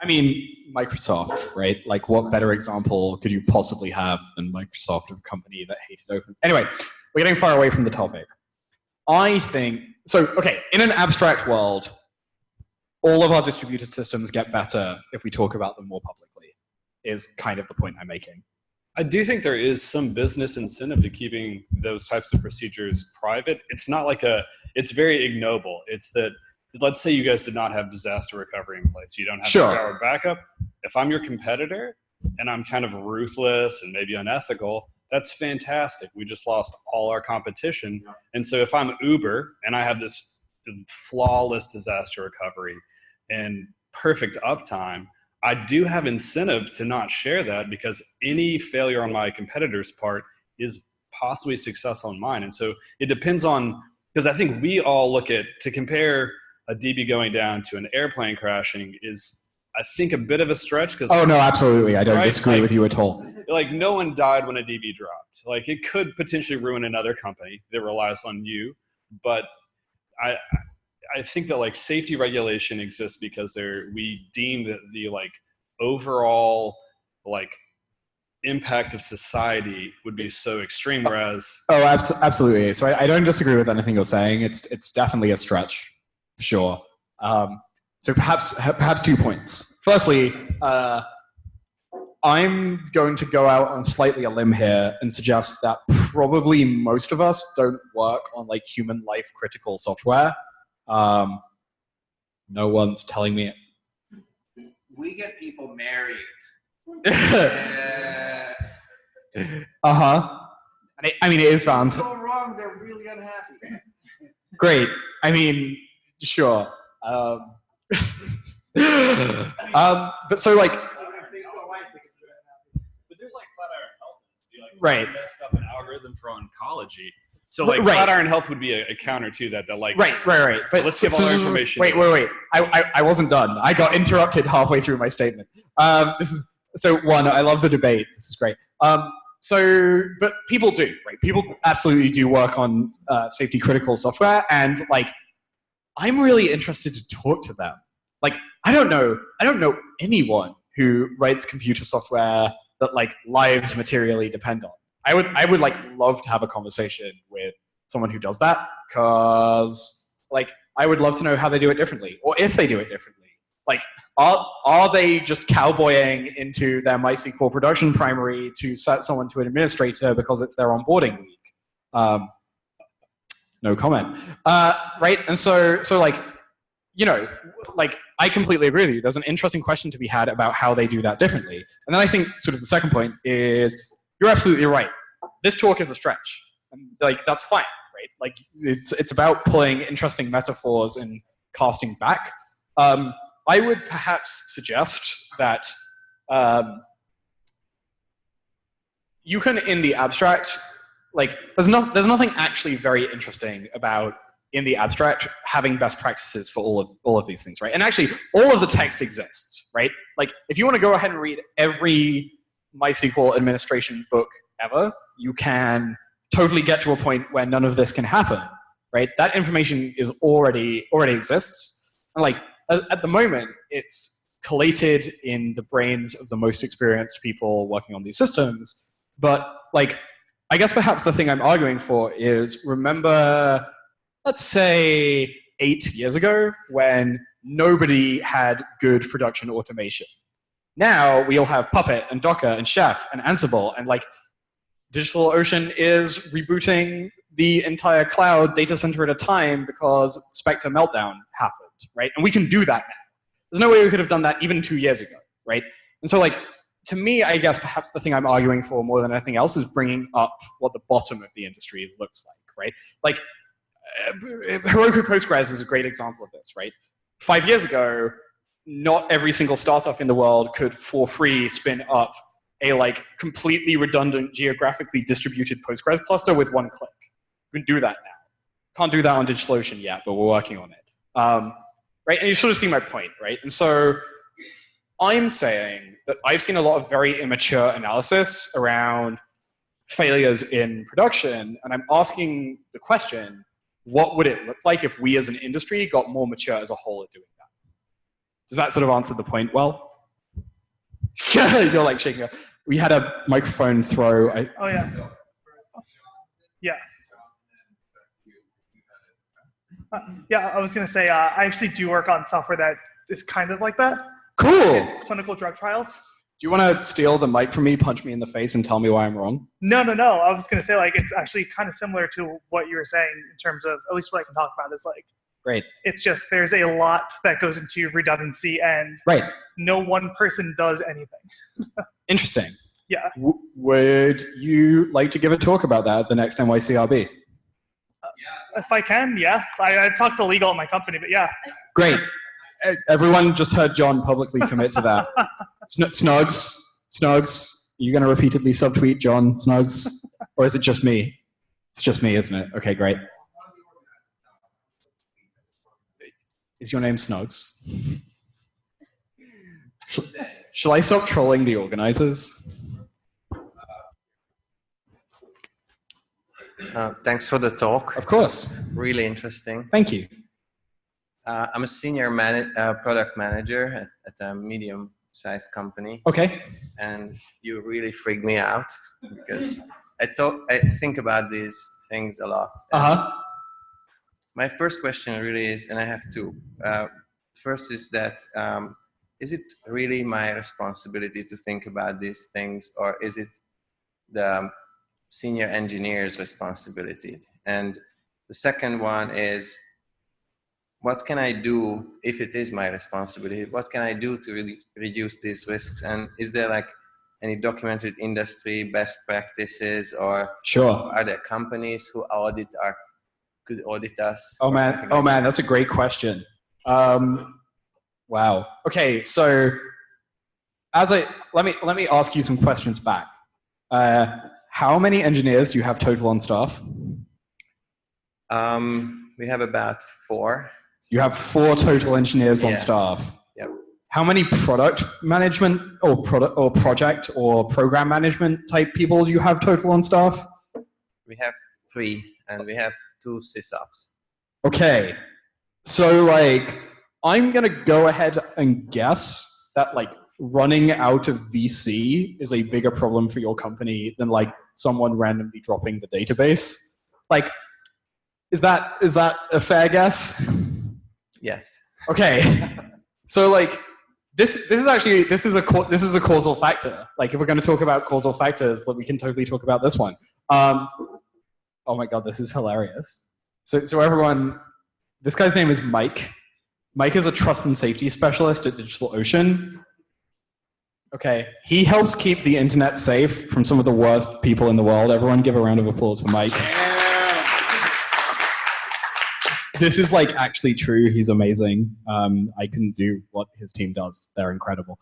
I mean, Microsoft, right? Like, what better example could you possibly have than Microsoft, a company that hated open? Anyway, we're getting far away from the topic. I think, so, okay, in an abstract world, all of our distributed systems get better if we talk about them more publicly, is kind of the point I'm making. I do think there is some business incentive to keeping those types of procedures private. It's not like it's very ignoble. It's that, let's say you guys did not have disaster recovery in place. You don't have power backup. If I'm your competitor and I'm kind of ruthless and maybe unethical, that's fantastic. We just lost all our competition. And so if I'm Uber and I have this flawless disaster recovery and perfect uptime, I do have incentive to not share that, because any failure on my competitor's part is possibly success on mine. And so it depends on, because I think we all look at, to compare a DB going down to an airplane crashing is, I think, a bit of a stretch. Because oh, no, absolutely. I don't disagree with you at all. Like, no one died when a DB dropped. Like, it could potentially ruin another company that relies on you. But I think that, like, safety regulation exists because we deem that the, like, overall, like, impact of society would be so extreme, whereas... Oh, absolutely. So I don't disagree with anything you're saying. It's definitely a stretch, sure. So perhaps 2 points. Firstly, I'm going to go out on slightly a limb here and suggest that probably most of us don't work on like human life critical software. No one's telling me. We get people married. Uh-huh. I mean, it is found. Go wrong, they're really unhappy. Great. I mean, sure. But so like, But there's like Flatiron Health, right. Messed up an algorithm for oncology. So like Right. Flatiron Health would be a counter to that. That like Right. But let's give all our information. Wait. I wasn't done. I got interrupted halfway through my statement. One. I love the debate. This is great. But people do, right? People absolutely do work on safety critical software, and like, I'm really interested to talk to them. Like, I don't know anyone who writes computer software that like lives materially depend on. I would like love to have a conversation with someone who does that, because like I would love to know how they do it differently, or if they do it differently. Like, are they just cowboying into their MySQL production primary to set someone to an administrator because it's their onboarding week? No comment. Right, and so like, you know, like, I completely agree with you. There's an interesting question to be had about how they do that differently. And then I think sort of the second point is, you're absolutely right. This talk is a stretch. And like, that's fine, right? Like, it's about pulling interesting metaphors and casting back. I would perhaps suggest that you can, in the abstract, like, there's nothing actually very interesting about, in the abstract, having best practices for all of these things, right? And actually, all of the text exists, right? Like, if you want to go ahead and read every MySQL administration book ever, you can totally get to a point where none of this can happen, right? That information is already exists. And like, at the moment, it's collated in the brains of the most experienced people working on these systems. But like, I guess perhaps the thing I'm arguing for is, remember, let's say 8 years ago, when nobody had good production automation. Now we all have Puppet and Docker and Chef and Ansible, and like, DigitalOcean is rebooting the entire cloud data center at a time because Spectre meltdown happened, right? And we can do that now. There's no way we could have done that even 2 years ago, right? And so like, to me, I guess perhaps the thing I'm arguing for more than anything else is bringing up what the bottom of the industry looks like, right? Like, Heroku Postgres is a great example of this, right? 5 years ago, not every single startup in the world could, for free, spin up a like completely redundant, geographically distributed Postgres cluster with one click. We can do that now. Can't do that on DigitalOcean yet, but we're working on it. Right, and you sort of see my point, right? And so I'm saying that I've seen a lot of very immature analysis around failures in production, and I'm asking the question, what would it look like if we as an industry got more mature as a whole at doing that? Does that sort of answer the point well? You're like shaking up. We had a microphone throw. Oh, yeah. Yeah. Yeah, I was going to say, I actually do work on software that is kind of like that. Cool. It's clinical drug trials. Do you want to steal the mic from me, punch me in the face, and tell me why I'm wrong? No. I was going to say, like, it's actually kind of similar to what you were saying in terms of, at least what I can talk about is like, great. It's just, there's a lot that goes into redundancy, and right. No one person does anything. Interesting. Yeah. Would you like to give a talk about that at the next NYC.rb? If I can, yeah. I talked to legal at my company, but yeah. Great. Everyone just heard John publicly commit to that. Snugs, are you going to repeatedly subtweet John Snugs? Or is it just me? It's just me, isn't it? Okay, great. Is your name Snugs? Shall I stop trolling the organizers? Thanks for the talk. Of course. Really interesting. Thank you. I'm a senior product manager at a medium-sized company. Okay. And you really freak me out because I think about these things a lot. Uh-huh. My first question really is, and I have two. First is that is it really my responsibility to think about these things, or is it the senior engineer's responsibility? And the second one is, what can I do if it is my responsibility? What can I do to really reduce these risks? And is there like any documented industry best practices, or Sure. are there companies who could audit us? Oh man, that's a great question. Wow. Okay, so let me ask you some questions back. How many engineers do you have total on staff? We have about 4. You have 4 total engineers on staff. Yep. How many product management or project or program management type people do you have total on staff? We have 3, and we have 2 sysops. Okay, so like I'm gonna go ahead and guess that like running out of VC is a bigger problem for your company than like someone randomly dropping the database. Like, is that a fair guess? Yes. Okay, so like this is a causal factor. Like if we're going to talk about causal factors, we can totally talk about this one. Oh my god, this is hilarious. So everyone, this guy's name is Mike. Mike is a trust and safety specialist at DigitalOcean. Okay, he helps keep the internet safe from some of the worst people in the world. Everyone give a round of applause for Mike. This is like actually true. He's amazing. I couldn't do what his team does. They're incredible.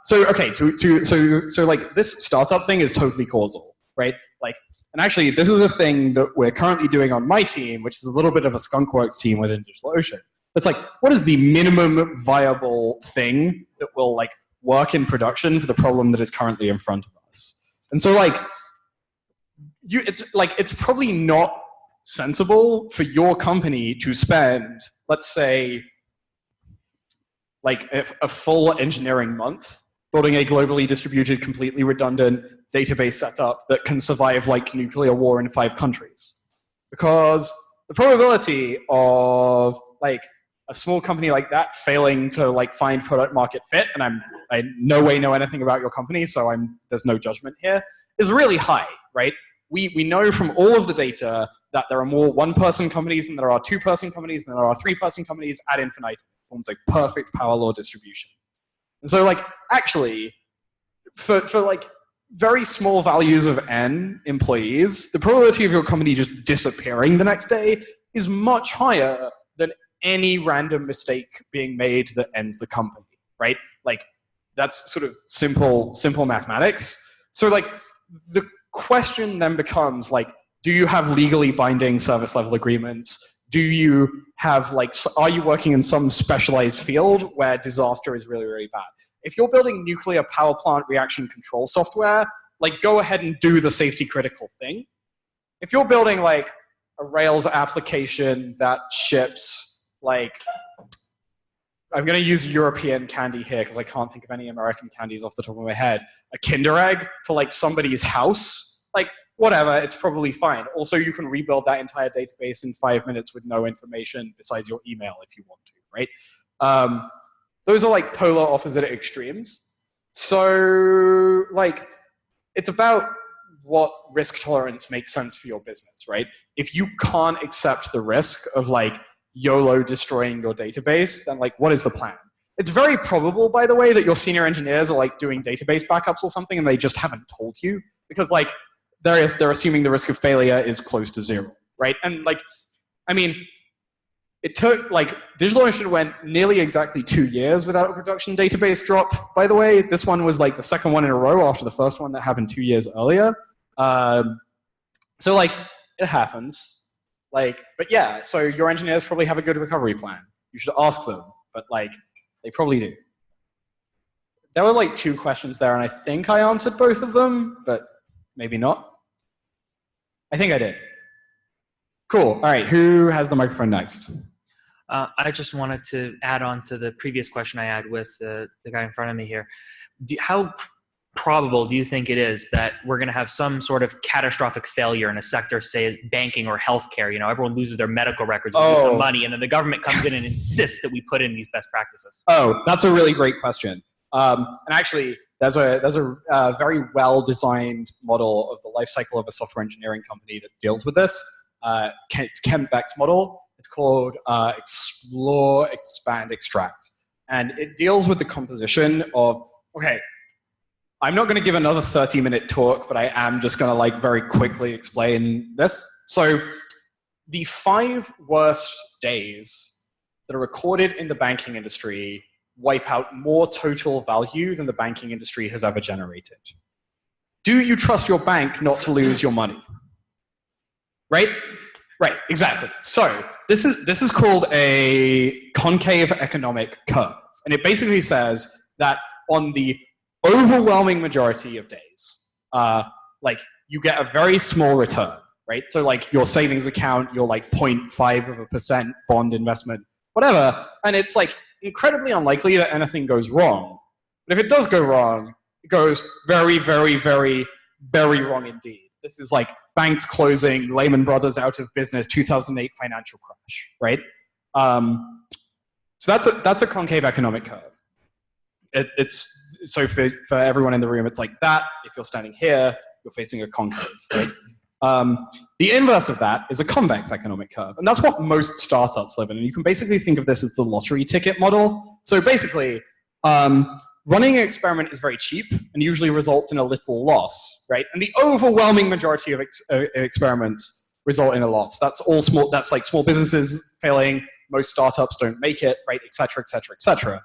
So okay, so like this startup thing is totally causal, right? Like, and actually this is a thing that we're currently doing on my team, which is a little bit of a skunkworks team within DigitalOcean. It's like, what is the minimum viable thing that will like work in production for the problem that is currently in front of us? And so like, it's probably not sensible for your company to spend, let's say, like a full engineering month building a globally distributed, completely redundant database setup that can survive like nuclear war in 5 countries. Because the probability of like a small company like that failing to like find product market fit, and I no way know anything about your company, so there's no judgment here, is really high, right? We know from all of the data that there are more 1-person companies than there are 2-person companies than there are 3-person companies ad infinitum. It forms a perfect power law distribution. And so like actually for like very small values of n employees, the probability of your company just disappearing the next day is much higher than any random mistake being made that ends the company, right? Like that's sort of simple mathematics. So like the question then becomes like, do you have legally binding service level agreements? Do you have like, are you working in some specialized field where disaster is really, really bad? If you're building nuclear power plant reaction control software, like go ahead and do the safety critical thing. If you're building like a Rails application that ships like, I'm going to use European candy here because I can't think of any American candies off the top of my head, a Kinder Egg to like somebody's house, like whatever, it's probably fine. Also, you can rebuild that entire database in 5 minutes with no information besides your email if you want to, right? Those are like polar opposite extremes. So like, it's about what risk tolerance makes sense for your business, right? If you can't accept the risk of like YOLO destroying your database, then like, what is the plan? It's very probable, by the way, that your senior engineers are like doing database backups or something and they just haven't told you because like they're assuming the risk of failure is close to 0, right? And like, I mean, it took like, DigitalOcean went nearly exactly 2 years without a production database drop, by the way. This one was like the second one in a row after the first one that happened 2 years earlier. So like, it happens. Like, but yeah, so your engineers probably have a good recovery plan. You should ask them, but like, they probably do. There were like 2 questions there, and I think I answered both of them, but maybe not. I think I did. Cool. All right, who has the microphone next? I just wanted to add on to the previous question I had with the guy in front of me here. How probable do you think it is that we're going to have some sort of catastrophic failure in a sector, say banking or healthcare? You know, everyone loses their medical records, we lose some money, and then the government comes in and insists that we put in these best practices. Oh, that's a really great question. And actually, there's a very well-designed model of the life cycle of a software engineering company that deals with this. It's Ken Beck's model. It's called Explore, Expand, Extract. And it deals with the composition of, okay, I'm not going to give another 30-minute talk, but I am just going to like very quickly explain this. So the 5 worst days that are recorded in the banking industry wipe out more total value than the banking industry has ever generated. Do you trust your bank not to lose your money? Right? Right, exactly. So this is called a concave economic curve. And it basically says that on the overwhelming majority of days, like you get a very small return, right? So like your savings account, your like 0.5% bond investment, whatever, and it's like incredibly unlikely that anything goes wrong. But if it does go wrong, it goes very, very, very, very wrong indeed. This is like banks closing, Lehman Brothers out of business, 2008 financial crash, right? So that's a concave economic curve. It's so for everyone in the room, it's like that. If you're standing here, you're facing a concave, right? The inverse of that is a convex economic curve, and that's what most startups live in. And you can basically think of this as the lottery ticket model. So basically, running an experiment is very cheap and usually results in a little loss, right? And the overwhelming majority of experiments result in a loss. That's all small. That's like small businesses failing. Most startups don't make it, right? Et cetera, et cetera, et cetera.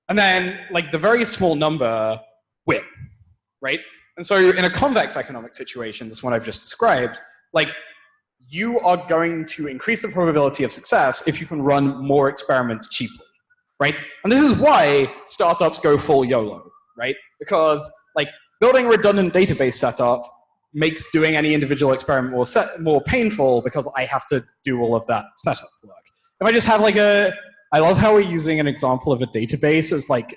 And then, like, the very small number win, right? And so in a convex economic situation, this one I've just described, like, you are going to increase the probability of success if you can run more experiments cheaply, right? And this is why startups go full YOLO, right? Because, like, building a redundant database setup makes doing any individual experiment more painful because I have to do all of that setup work. If I just have, like, I love how we're using an example of a database as like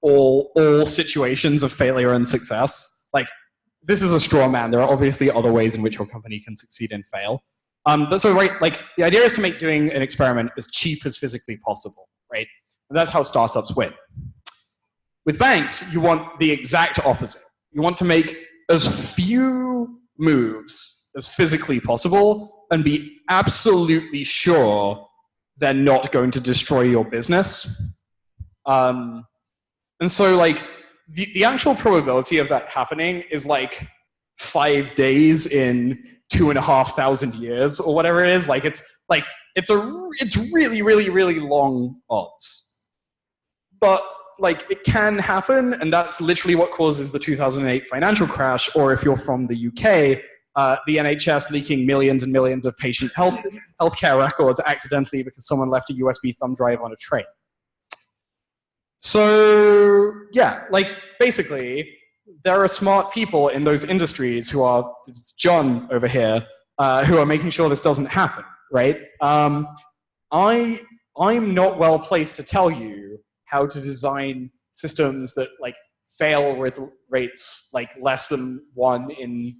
all situations of failure and success. Like, this is a straw man. There are obviously other ways in which your company can succeed and fail. But so, right, like the idea is to make doing an experiment as cheap as physically possible, right? And that's how startups win. With banks, you want the exact opposite. You want to make as few moves as physically possible and be absolutely sure they're not going to destroy your business. And so, like, the actual probability of that happening is like 5 days in 2,500 years or whatever it is. Like, it's really, really, really long odds. But, like, it can happen, and that's literally what causes the 2008 financial crash, or if you're from the UK, the NHS leaking millions and millions of patient healthcare records accidentally because someone left a USB thumb drive on a train. So, yeah, like, basically, there are smart people in those industries who are, it's John over here, who are making sure this doesn't happen, right? I'm not well placed to tell you how to design systems that, like, fail with rates, like, less than 1 in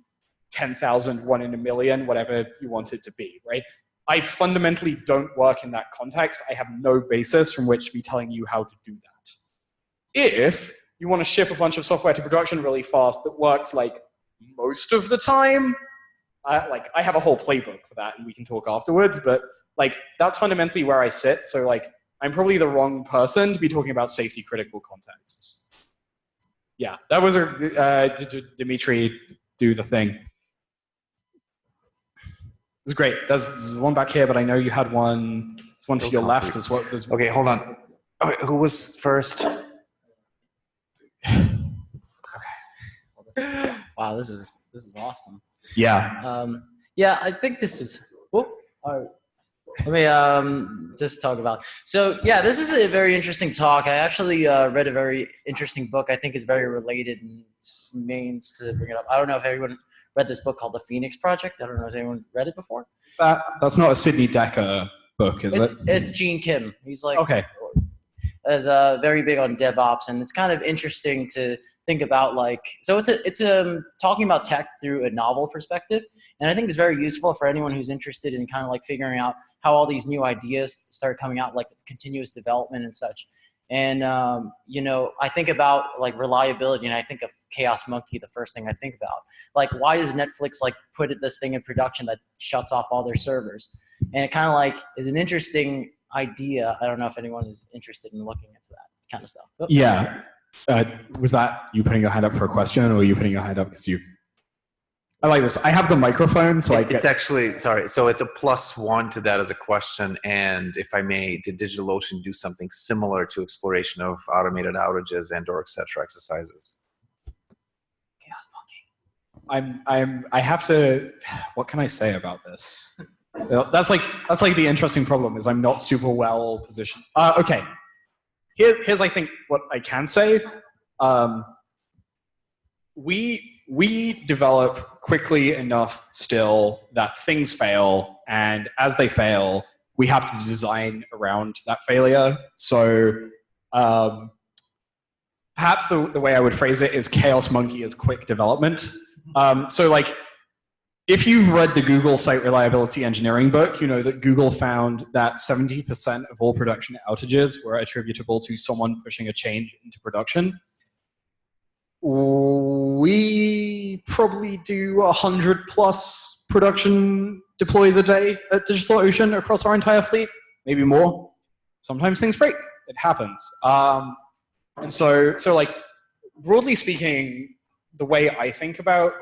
10,000, 1 in a million, whatever you want it to be, right? I fundamentally don't work in that context. I have no basis from which to be telling you how to do that. If you want to ship a bunch of software to production really fast that works, like, most of the time, I have a whole playbook for that, and we can talk afterwards, but, like, that's fundamentally where I sit, so, like, I'm probably the wrong person to be talking about safety critical contexts. Yeah, that was Dimitri do the thing. This is great. There's one back here, but I know you had one. There's one to your left as well. Okay, hold on. Okay, who was first? Wow, this is awesome. Yeah. Yeah, I think this is. Let me just talk about. So yeah, this is a very interesting talk. I actually read a very interesting book. I think it's very related and it's means to bring it up. I don't know if everyone read this book called The Phoenix Project. I don't know. Has anyone read it before? That's not a Sidney Dekker book, is it? It's Gene Kim. He's like okay. Is very big on DevOps, and it's kind of interesting to think about like, so it's talking about tech through a novel perspective. And I think it's very useful for anyone who's interested in kind of like figuring out how all these new ideas start coming out, like continuous development and such. And, you know, I think about like reliability, and I think of Chaos Monkey, the first thing I think about. Like, why does Netflix like put this thing in production that shuts off all their servers? And it kind of like is an interesting idea. I don't know if anyone is interested in looking into that kind of stuff. But, Yeah. Was that you putting your hand up for a question, or were you putting your hand up because you've... I like this. I have the microphone, so It's actually, sorry, so it's a +1 to that as a question. And if I may, did DigitalOcean do something similar to exploration of automated outages and or et cetera exercises? Chaos Monkey. I have to... What can I say about this? That's like the interesting problem, is I'm not super well positioned. Okay. Here's I think what I can say. We develop quickly enough still that things fail, and as they fail, we have to design around that failure. So perhaps the way I would phrase it is Chaos Monkey is quick development. So like, if you've read the Google Site Reliability Engineering book, you know that Google found that 70% of all production outages were attributable to someone pushing a change into production. We probably do 100+ production deploys a day at DigitalOcean across our entire fleet, maybe more. Sometimes things break. It happens. And so like, broadly speaking, the way I think about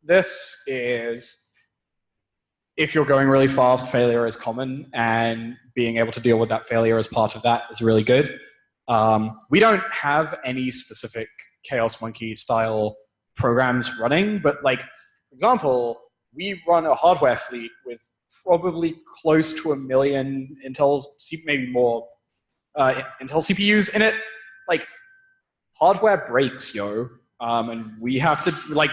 this is, if you're going really fast, failure is common, and being able to deal with that failure as part of that is really good. We don't have any specific Chaos Monkey style programs running, but like, for example, we run a hardware fleet with probably close to 1 million Intel, maybe more, Intel CPUs in it. Like, hardware breaks, yo. And we have to, like,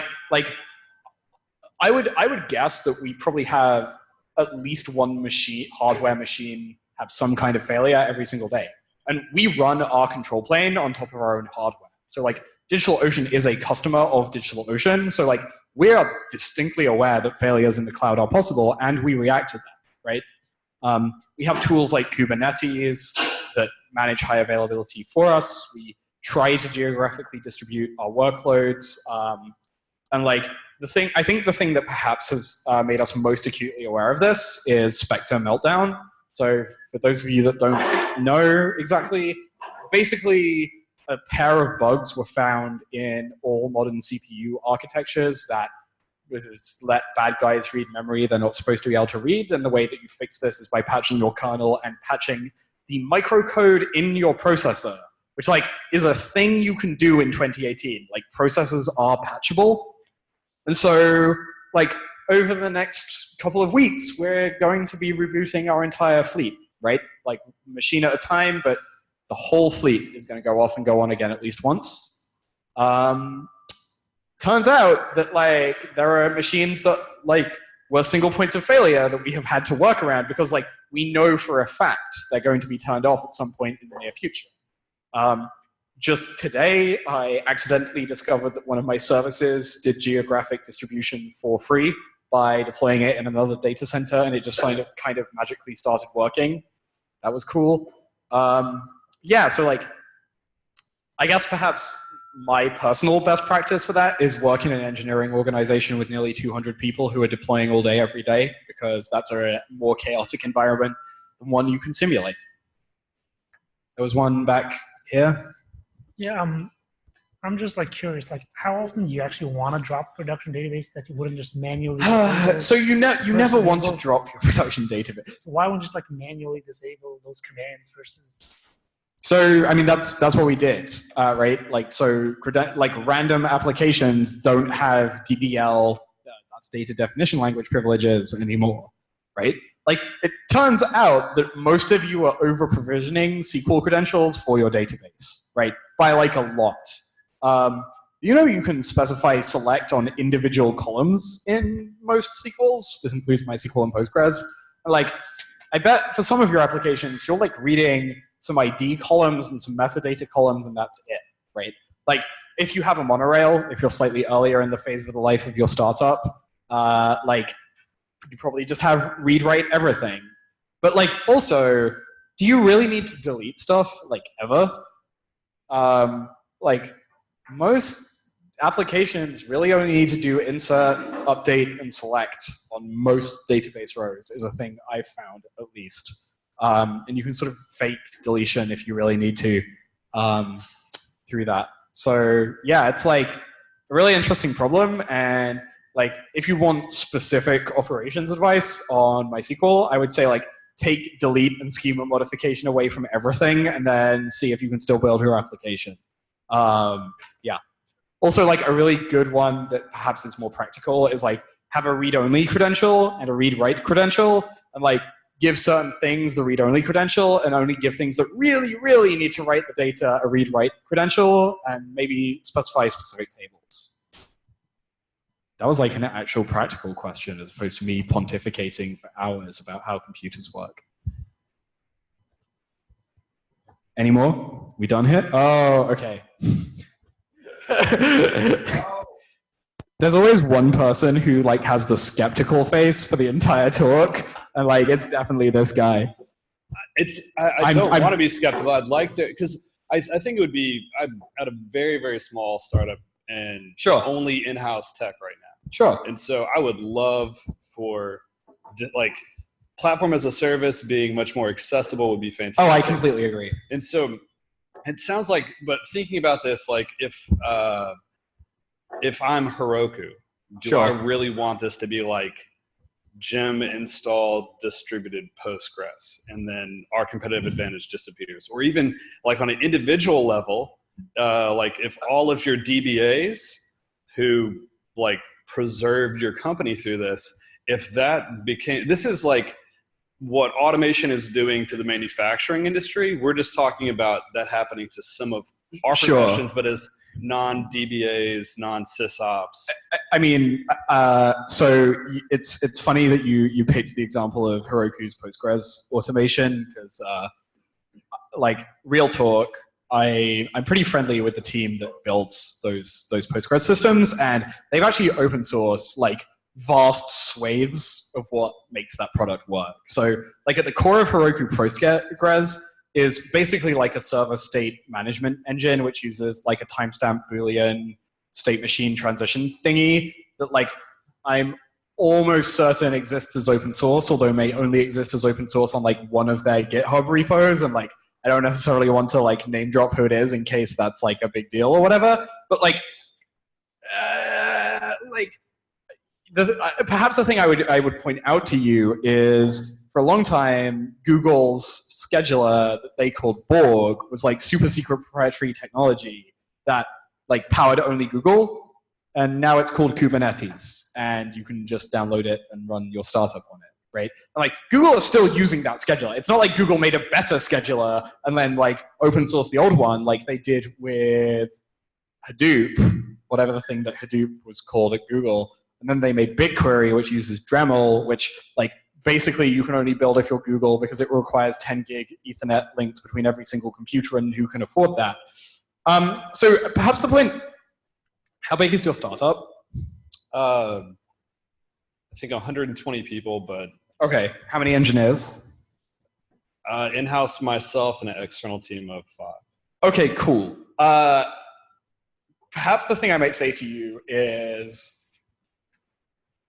I would guess that we probably have at least one hardware machine have some kind of failure every single day. And we run our control plane on top of our own hardware. So like, DigitalOcean is a customer of DigitalOcean. So like, we are distinctly aware that failures in the cloud are possible, and we react to them, right? We have tools like Kubernetes that manage high availability for us. We try to geographically distribute our workloads. And like, I think the thing that perhaps has made us most acutely aware of this is Spectre Meltdown. So for those of you that don't know exactly, basically a pair of bugs were found in all modern CPU architectures that let bad guys read memory they're not supposed to be able to read. And the way that you fix this is by patching your kernel and patching the microcode in your processor, which like is a thing you can do in 2018. Like, processors are patchable. And so, like, over the next couple of weeks, we're going to be rebooting our entire fleet, right? Like, machine at a time, but the whole fleet is going to go off and go on again at least once. Turns out that, like, there are machines that, like, were single points of failure that we have had to work around because, like, we know for a fact they're going to be turned off at some point in the near future. Just today, I accidentally discovered that one of my services did geographic distribution for free by deploying it in another data center, and it just kind of magically started working. That was cool. Yeah, so like, I guess perhaps my personal best practice for that is work in an engineering organization with nearly 200 people who are deploying all day, every day, because that's a more chaotic environment than one you can simulate. There was one back here. Yeah, I'm just like curious, like how often do you actually want to drop production database that you wouldn't just manually so you never want to drop your production database. So why wouldn't you just like manually disable those commands versus? So I mean that's what we did, right? Like, so like random applications don't have DDL, that's data definition language privileges anymore, right? Like, it turns out that most of you are over provisioning SQL credentials for your database, right? By like a lot. You know, you can specify select on individual columns in most SQLs. This includes MySQL and Postgres. Like, I bet for some of your applications, you're like reading some ID columns and some metadata columns, and that's it, right? Like, if you have a monorail, if you're slightly earlier in the phase of the life of your startup, like you probably just have read-write everything. But like also, do you really need to delete stuff like ever? Like most applications really only need to do insert, update, and select on most database rows is a thing I've found at least. And you can sort of fake deletion if you really need to through that. So yeah, it's like a really interesting problem. And like if you want specific operations advice on MySQL, I would say like take delete and schema modification away from everything and then see if you can still build your application. Yeah. Also, like a really good one that perhaps is more practical is like have a read-only credential and a read-write credential, and like give certain things the read-only credential and only give things that really, really need to write the data a read-write credential, and maybe specify specific tables. That was like an actual practical question as opposed to me pontificating for hours about how computers work. Any more? We done here? Oh, okay. There's always one person who like has the skeptical face for the entire talk, and like it's definitely this guy. I don't want to be skeptical. I'd like to, because I think it would be, I'm at a very, very small startup and only in-house tech right now. Sure. And so I would love for like platform as a service being much more accessible would be fantastic. Oh, I completely agree. And so it sounds like, but thinking about this, like if I'm Heroku, do I really want this to be like gem installed distributed Postgres, and then our competitive advantage disappears? Or even like on an individual level, like if all of your DBAs who like preserved your company through this, if that became, this is like what automation is doing to the manufacturing industry. We're just talking about that happening to some of our professions, but as non-DBAs, non-sysops. I mean, so it's funny that you picked the example of Heroku's Postgres automation, because like real talk, I'm pretty friendly with the team that builds those Postgres systems, and they've actually open sourced like vast swathes of what makes that product work. So like at the core of Heroku Postgres is basically like a server state management engine, which uses like a timestamp Boolean state machine transition thingy that like I'm almost certain exists as open source, although may only exist as open source on like one of their GitHub repos. And like, I don't necessarily want to like name drop who it is in case that's like a big deal or whatever. But like perhaps the thing I would point out to you is for a long time, Google's scheduler that they called Borg was like super secret proprietary technology that like powered only Google, and now it's called Kubernetes, and you can just download it and run your startup on it, right? And like Google is still using that scheduler. It's not like Google made a better scheduler and then like open source the old one like they did with Hadoop, whatever the thing that Hadoop was called at Google. And then they made BigQuery, which uses Dremel, which like basically you can only build if you're Google because it requires 10 gig Ethernet links between every single computer, and who can afford that? So perhaps the point, how big is your startup? I think 120 people, but... Okay, how many engineers? In-house myself and an external team of 5. Okay, cool. Perhaps the thing I might say to you is,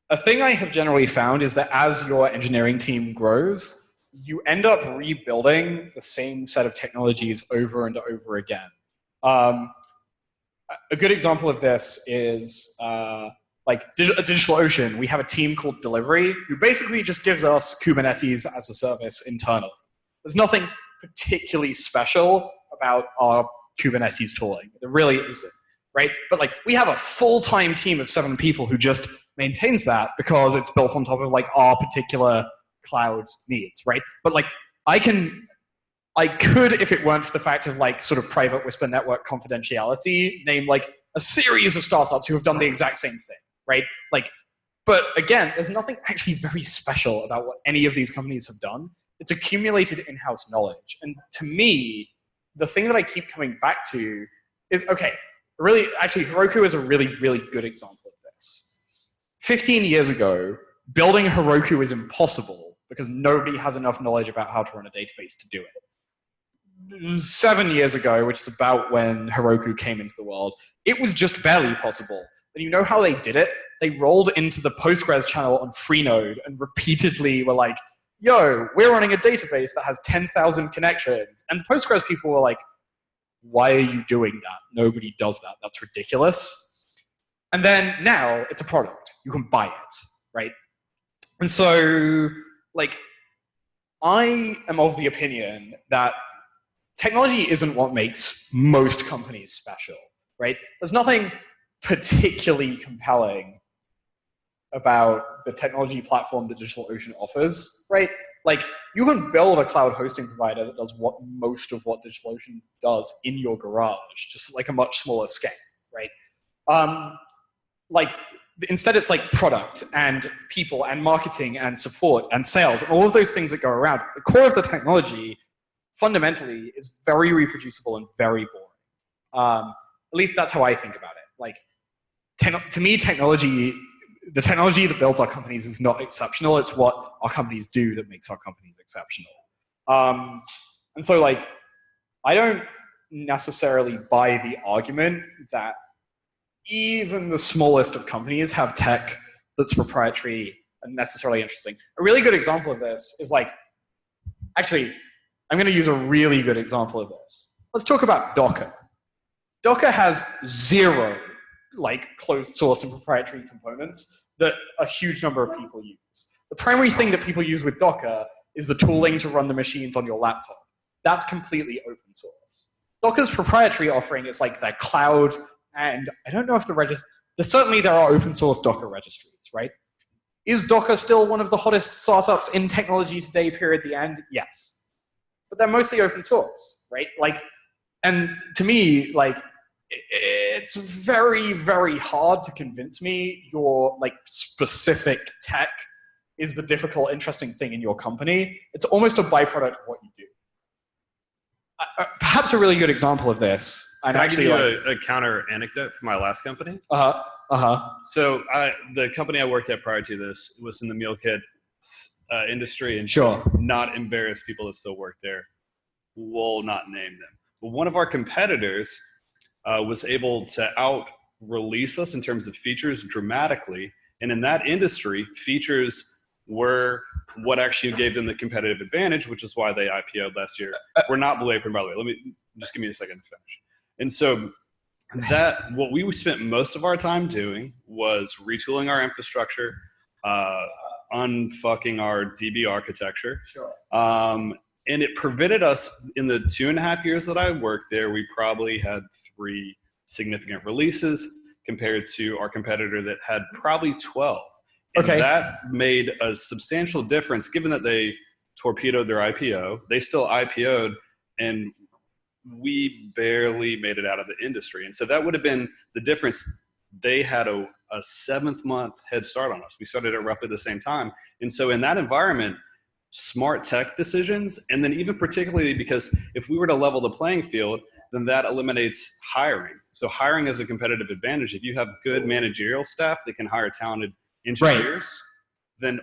a thing I have generally found is that as your engineering team grows, you end up rebuilding the same set of technologies over and over again. A good example of this is like DigitalOcean. We have a team called Delivery who basically just gives us Kubernetes as a service internally. There's nothing particularly special about our Kubernetes tooling. There really isn't, right? But like we have a full-time team of 7 people who just maintains that because it's built on top of like our particular cloud needs, right? But like I could, if it weren't for the fact of like sort of private Whisper network confidentiality, name like a series of startups who have done the exact same thing, right? Like, but again, there's nothing actually very special about what any of these companies have done. It's accumulated in-house knowledge. And to me, the thing that I keep coming back to is, okay, Actually, Heroku is a really, really good example of this. 15 years ago, building Heroku was impossible because nobody has enough knowledge about how to run a database to do it. 7 years ago, which is about when Heroku came into the world, it was just barely possible. And you know how they did it? They rolled into the Postgres channel on Freenode and repeatedly were like, yo, we're running a database that has 10,000 connections. And the Postgres people were like, why are you doing that? Nobody does that. That's ridiculous. And then now it's a product. You can buy it, right? And so, like, I am of the opinion that technology isn't what makes most companies special, right? There's nothing particularly compelling about the technology platform that DigitalOcean offers, right? Like, you can build a cloud hosting provider that does most of what DigitalOcean does in your garage, just like a much smaller scale, right? Like, instead it's like product and people and marketing and support and sales and all of those things that go around. The core of the technology fundamentally is very reproducible and very boring. At least that's how I think about it. Like, to me, the technology that builds our companies is not exceptional. It's what our companies do that makes our companies exceptional. And so, like, I don't necessarily buy the argument that even the smallest of companies have tech that's proprietary and necessarily interesting. A really good example of this is, like, actually, I'm going to use a really good example of this. Let's talk about Docker. Docker has 0 like closed source and proprietary components that a huge number of people use. The primary thing that people use with Docker is the tooling to run the machines on your laptop. That's completely open source. Docker's proprietary offering is like their cloud, and I don't know if certainly there are open source Docker registries, right? Is Docker still one of the hottest startups in technology today, period, the end? Yes. But they're mostly open source, right? Like, and to me, like, it's very, very hard to convince me your like specific tech is the difficult, interesting thing in your company. It's almost a byproduct of what you do. Perhaps a really good example of this. Can I give you a counter anecdote from my last company? So the company I worked at prior to this was in the meal kit industry, and sure, not embarrass people that still work there. We'll not name them. But one of our competitors was able to out-release us in terms of features dramatically. And in that industry, features were what actually gave them the competitive advantage, which is why they IPO'd last year. We're not Blue Apron, by the way. Let me just give me a second to finish. And so what we spent most of our time doing was retooling our infrastructure, unfucking our DB architecture. Sure. And it prevented us, in the 2.5 years that I worked there, we probably had 3 significant releases compared to our competitor that had probably 12. And that made a substantial difference, given that they torpedoed their IPO. They still IPO'd, and we barely made it out of the industry. And so that would have been the difference. They had a 7th-month head start on us. We started at roughly the same time. And so in that environment, smart tech decisions, and then even particularly because if we were to level the playing field, then that eliminates hiring. So hiring is a competitive advantage. If you have good managerial staff that can hire talented engineers, then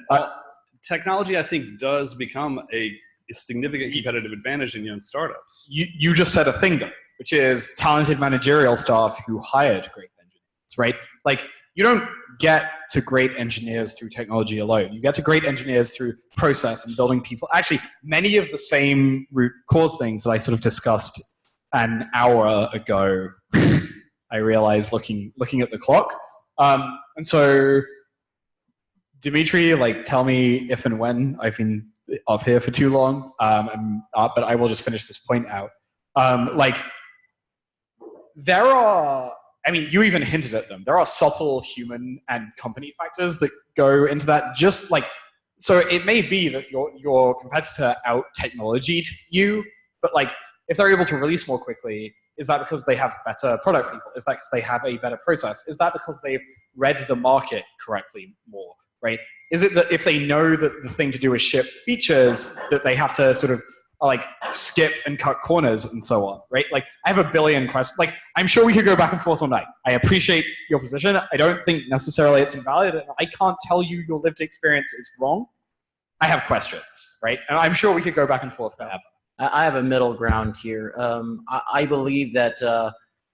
technology, I think, does become a significant competitive advantage in young startups. You just said a thing, though, which is talented managerial staff who hired great engineers, right? Like, you don't get to great engineers through technology alone. You get to great engineers through process and building people. Actually, many of the same root cause things that I sort of discussed an hour ago, I realized looking at the clock. And so, Dimitri, like, tell me if and when I've been up here for too long, but I will just finish this point out. Like, there are, I mean, you even hinted at them. There are subtle human and company factors that go into that. Just like, so it may be that your competitor out-technologied you, but like, if they're able to release more quickly, is that because they have better product people? Is that because they have a better process? Is that because they've read the market correctly more, right? Is it that if they know that the thing to do is ship features, that they have to sort of like skip and cut corners and so on, right? Like I have a billion questions. Like I'm sure we could go back and forth all night. I appreciate your position. I don't think necessarily it's invalid. And I can't tell you your lived experience is wrong. I have questions, right? And I'm sure we could go back and forth forever. I have a middle ground here. I believe that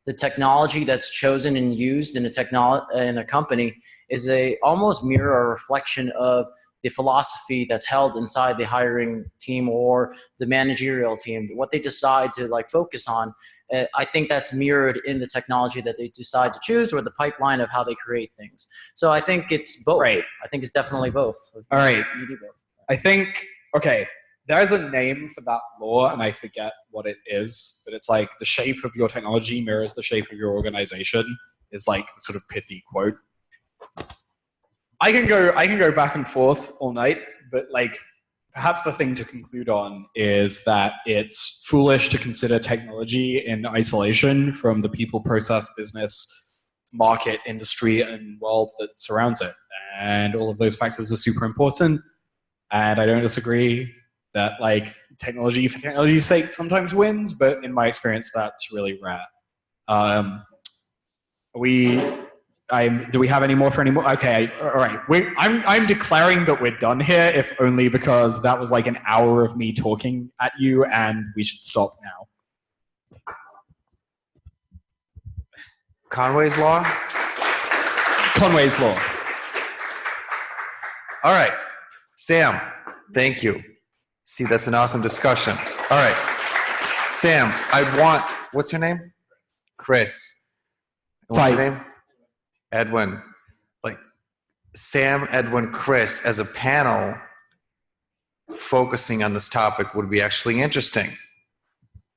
the technology that's chosen and used in a company is a almost mirror or reflection of the philosophy that's held inside the hiring team or the managerial team. What they decide to like focus on, I think that's mirrored in the technology that they decide to choose or the pipeline of how they create things. So I think it's both. Right. I think it's definitely both. All right. You do both. I think, okay, there's a name for that law, and I forget what it is, but it's like the shape of your technology mirrors the shape of your organization is like the sort of pithy quote. I can go back and forth all night, but like perhaps the thing to conclude on is that it's foolish to consider technology in isolation from the people, process, business, market, industry, and world that surrounds it. And all of those factors are super important. And I don't disagree that like technology for technology's sake sometimes wins, but in my experience, that's really rare. Do we have any more for any more? Okay, all right. I'm declaring that we're done here, if only because that was like an hour of me talking at you, and we should stop now. Conway's Law? Conway's Law. All right. Sam, thank you. See, that's an awesome discussion. All right. Sam, what's your name? Chris. What's your name? Edwin. Like, Sam, Edwin, Chris, as a panel, focusing on this topic would be actually interesting.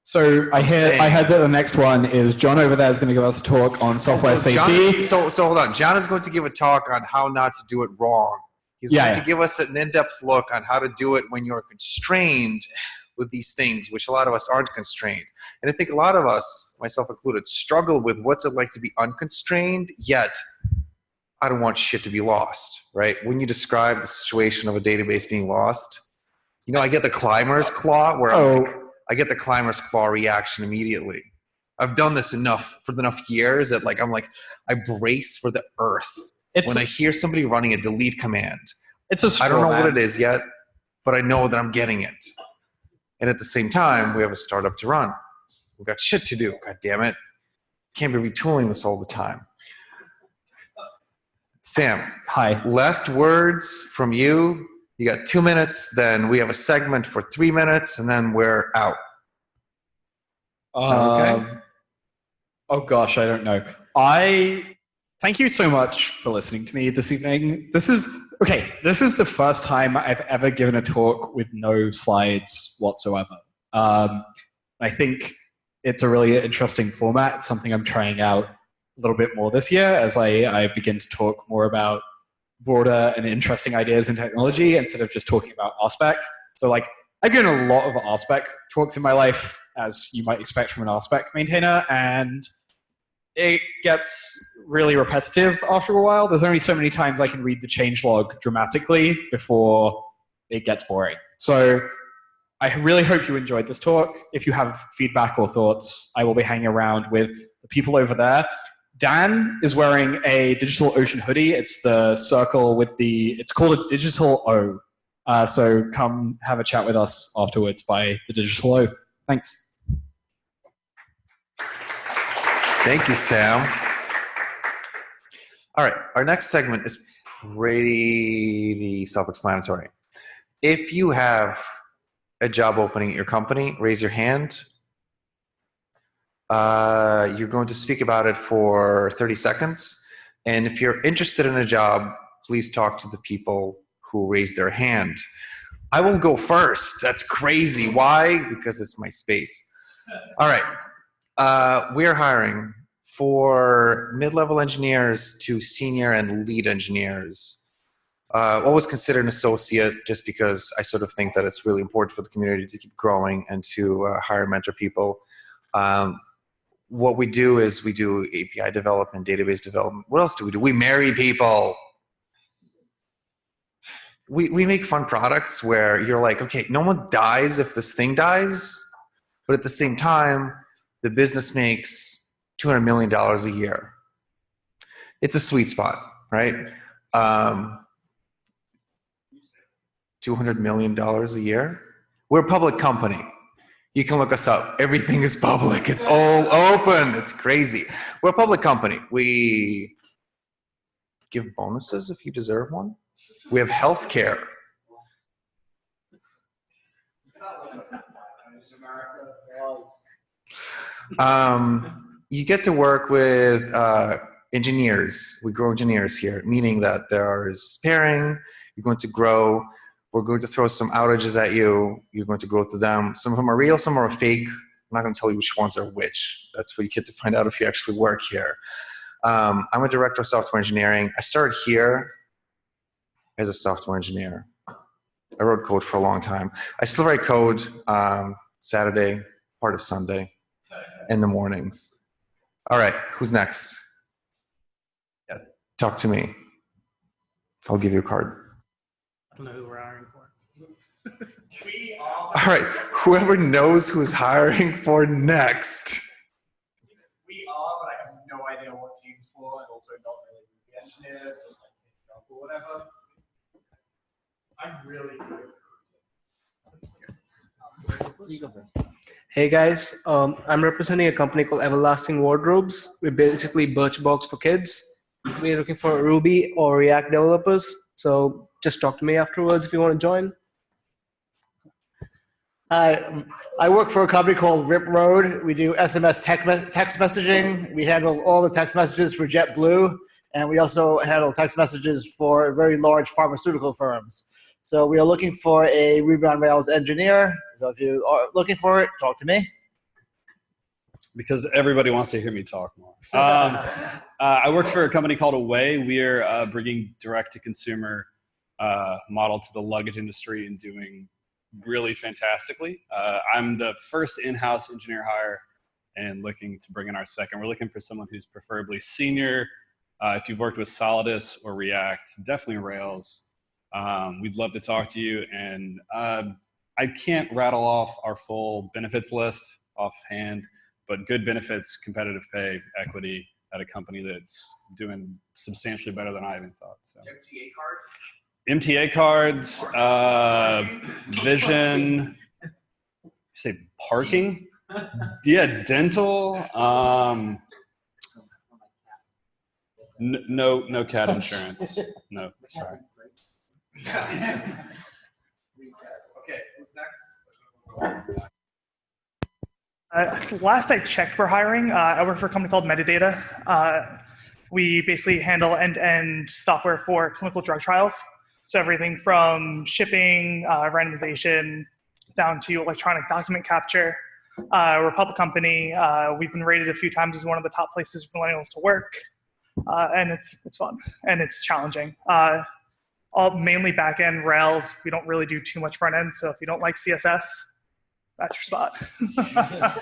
So I heard that the next one is John over there is going to give us a talk on software safety. So hold on. John is going to give a talk on how not to do it wrong. He's going to give us an in-depth look on how to do it when you're constrained with these things, which a lot of us aren't constrained. And I think a lot of us, myself included, struggle with what's it like to be unconstrained, yet I don't want shit to be lost, right? When you describe the situation of a database being lost, you know, I get the climber's claw where I get the climber's claw reaction immediately. I've done this for enough years that I brace for the earth. When I hear somebody running a delete command, I don't know what it is yet, but I know that I'm getting it. And at the same time, we have a startup to run. We've got shit to do. God damn it. Can't be retooling this all the time. Sam. Hi. Last words from you. You got 2 minutes, then we have a segment for 3 minutes, and then we're out. Sound okay? Oh gosh, I don't know. Thank you so much for listening to me this evening. This is the first time I've ever given a talk with no slides whatsoever. I think it's a really interesting format. It's something I'm trying out a little bit more this year as I begin to talk more about broader and interesting ideas in technology instead of just talking about RSpec. So I've given a lot of RSpec talks in my life, as you might expect from an RSpec maintainer, and it gets really repetitive after a while. There's only so many times I can read the changelog dramatically before it gets boring. So I really hope you enjoyed this talk. If you have feedback or thoughts, I will be hanging around with the people over there. Dan is wearing a DigitalOcean hoodie. It's the circle it's called a digital O. So come have a chat with us afterwards by the digital O. Thanks. Thank you, Sam. All right, our next segment is pretty self-explanatory. If you have a job opening at your company, raise your hand. You're going to speak about it for 30 seconds. And if you're interested in a job, please talk to the people who raised their hand. I will go first. That's crazy. Why? Because it's my space. All right. We're hiring for mid-level engineers to senior and lead engineers. Always consider an associate, just because I sort of think that it's really important for the community to keep growing and to hire and mentor people. What we do is we do API development, database development. What else do we do? We marry people. we make fun products where you're like, okay, no one dies if this thing dies, but at the same time, the business makes $200 million a year. It's a sweet spot, right? $200 million a year. We're a public company. You can look us up. Everything is public. It's all open. It's crazy. We're a public company. We give bonuses if you deserve one. We have health care. You get to work with engineers. We grow engineers here, meaning that there is pairing. You're going to grow. We're going to throw some outages at you. You're going to grow to them. Some of them are real, some are fake. I'm not going to tell you which ones are which. That's what you get to find out if you actually work here. I'm a director of software engineering. I started here as a software engineer. I wrote code for a long time. I still write code Saturday, part of Sunday, in the mornings. All right, who's next? Yeah, talk to me. I'll give you a card. I don't know who we're hiring for. All right, whoever knows who's hiring for next. We are, but I have no idea what team's for, and also not really the engineers or whatever. I'm really good. Hey guys, I'm representing a company called Everlasting Wardrobes. We're basically Birchbox for kids. We're looking for Ruby or React developers. So just talk to me afterwards if you want to join. I work for a company called Rip Road. We do SMS text messaging. We handle all the text messages for JetBlue, and we also handle text messages for very large pharmaceutical firms. So we are looking for a Ruby on Rails engineer. So if you are looking for it, talk to me. Because everybody wants to hear me talk more. I work for a company called Away. We are bringing direct-to-consumer model to the luggage industry and doing really fantastically. I'm the first in-house engineer hire and looking to bring in our second. We're looking for someone who's preferably senior. If you've worked with Solidus or React, definitely Rails. We'd love to talk to you. And I can't rattle off our full benefits list offhand, but good benefits, competitive pay, equity at a company that's doing substantially better than I even thought. So. MTA cards, vision, you say parking? Yeah, dental, no cat insurance. No, sorry. Okay, who's next? Last I checked for hiring, I work for a company called Metadata. We basically handle end-to-end software for clinical drug trials. So everything from shipping, randomization, down to electronic document capture. We're a public company. We've been rated a few times as one of the top places for millennials to work. And it's fun, and it's challenging. All mainly back-end Rails. We don't really do too much front-end, so if you don't like CSS, that's your spot. Why are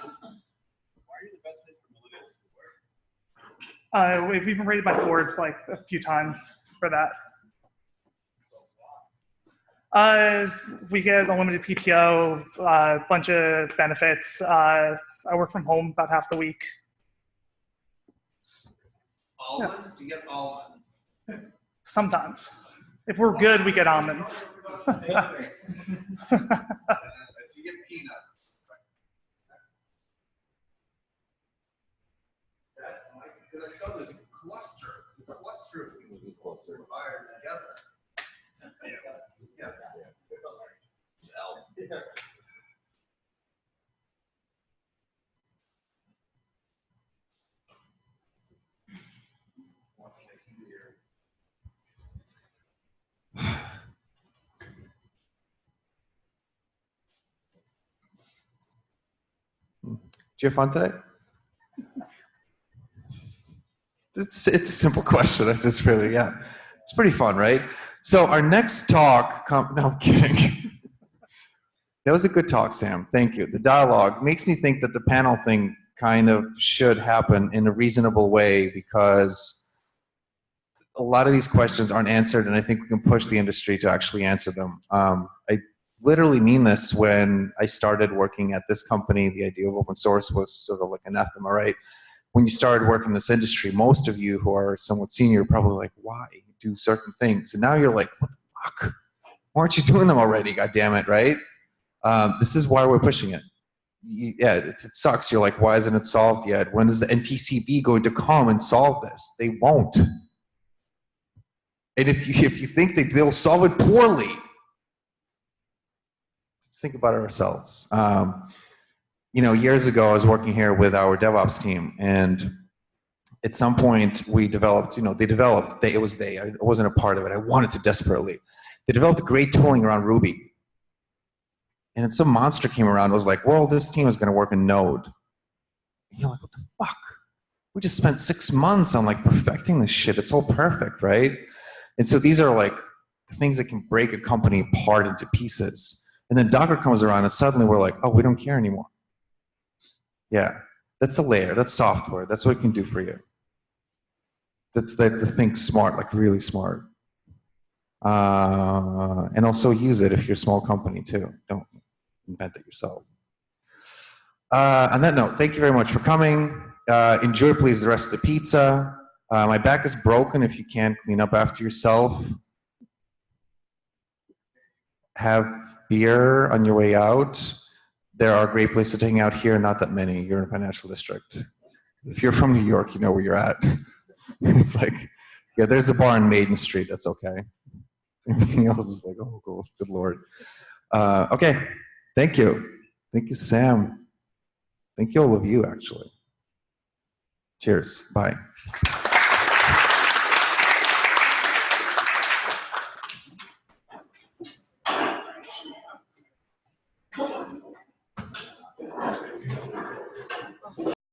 you the best fit for millennials to work? We've been rated by Forbes like a few times for that. We get unlimited PTO, a bunch of benefits. I work from home about half the week. Almonds? Do you get almonds? Sometimes. If we're good, we get almonds. So you get peanuts. Because I saw there's a cluster of people who fired together. Yes. Did you have fun today? It's a simple question. I'm just really, yeah. It's pretty fun, right? So our next talk, no, I'm kidding. That was a good talk, Sam. Thank you. The dialogue makes me think that the panel thing kind of should happen in a reasonable way, because a lot of these questions aren't answered, and I think we can push the industry to actually answer them. I literally mean this. When I started working at this company, the idea of open source was sort of like anathema, right? When you started working in this industry, most of you who are somewhat senior are probably like, why do certain things? And now you're like, what the fuck? Why aren't you doing them already? God damn it, right? This is why we're pushing it. Yeah, it sucks. You're like, why isn't it solved yet? When is the NTCB going to come and solve this? They won't. And if you think they'll solve it poorly, let's think about it ourselves. Years ago, I was working here with our DevOps team, and at some point we developed, it was they, I wasn't a part of it. I wanted to desperately. They developed great tooling around Ruby. And then some monster came around and was like, well, this team is going to work in Node. And you're like, what the fuck? We just spent 6 months on like perfecting this shit. It's all perfect, right? And so these are like the things that can break a company apart into pieces. And then Docker comes around and suddenly we're like, oh, we don't care anymore. Yeah, that's the layer. That's software. That's what it can do for you. That's the think smart, like really smart. And also use it if you're a small company too. Don't invent it yourself. On that note, thank you very much for coming. Enjoy, please, the rest of the pizza. My back is broken. If you can't clean up after yourself, have beer on your way out. There are great places to hang out here, not that many. You're in a financial district. If you're from New York, you know where you're at. It's like, yeah, there's a bar on Maiden Street. That's okay. Everything else is like, oh, cool. Good Lord. Okay. Thank you. Thank you, Sam. Thank you, all of you, actually. Cheers. Bye.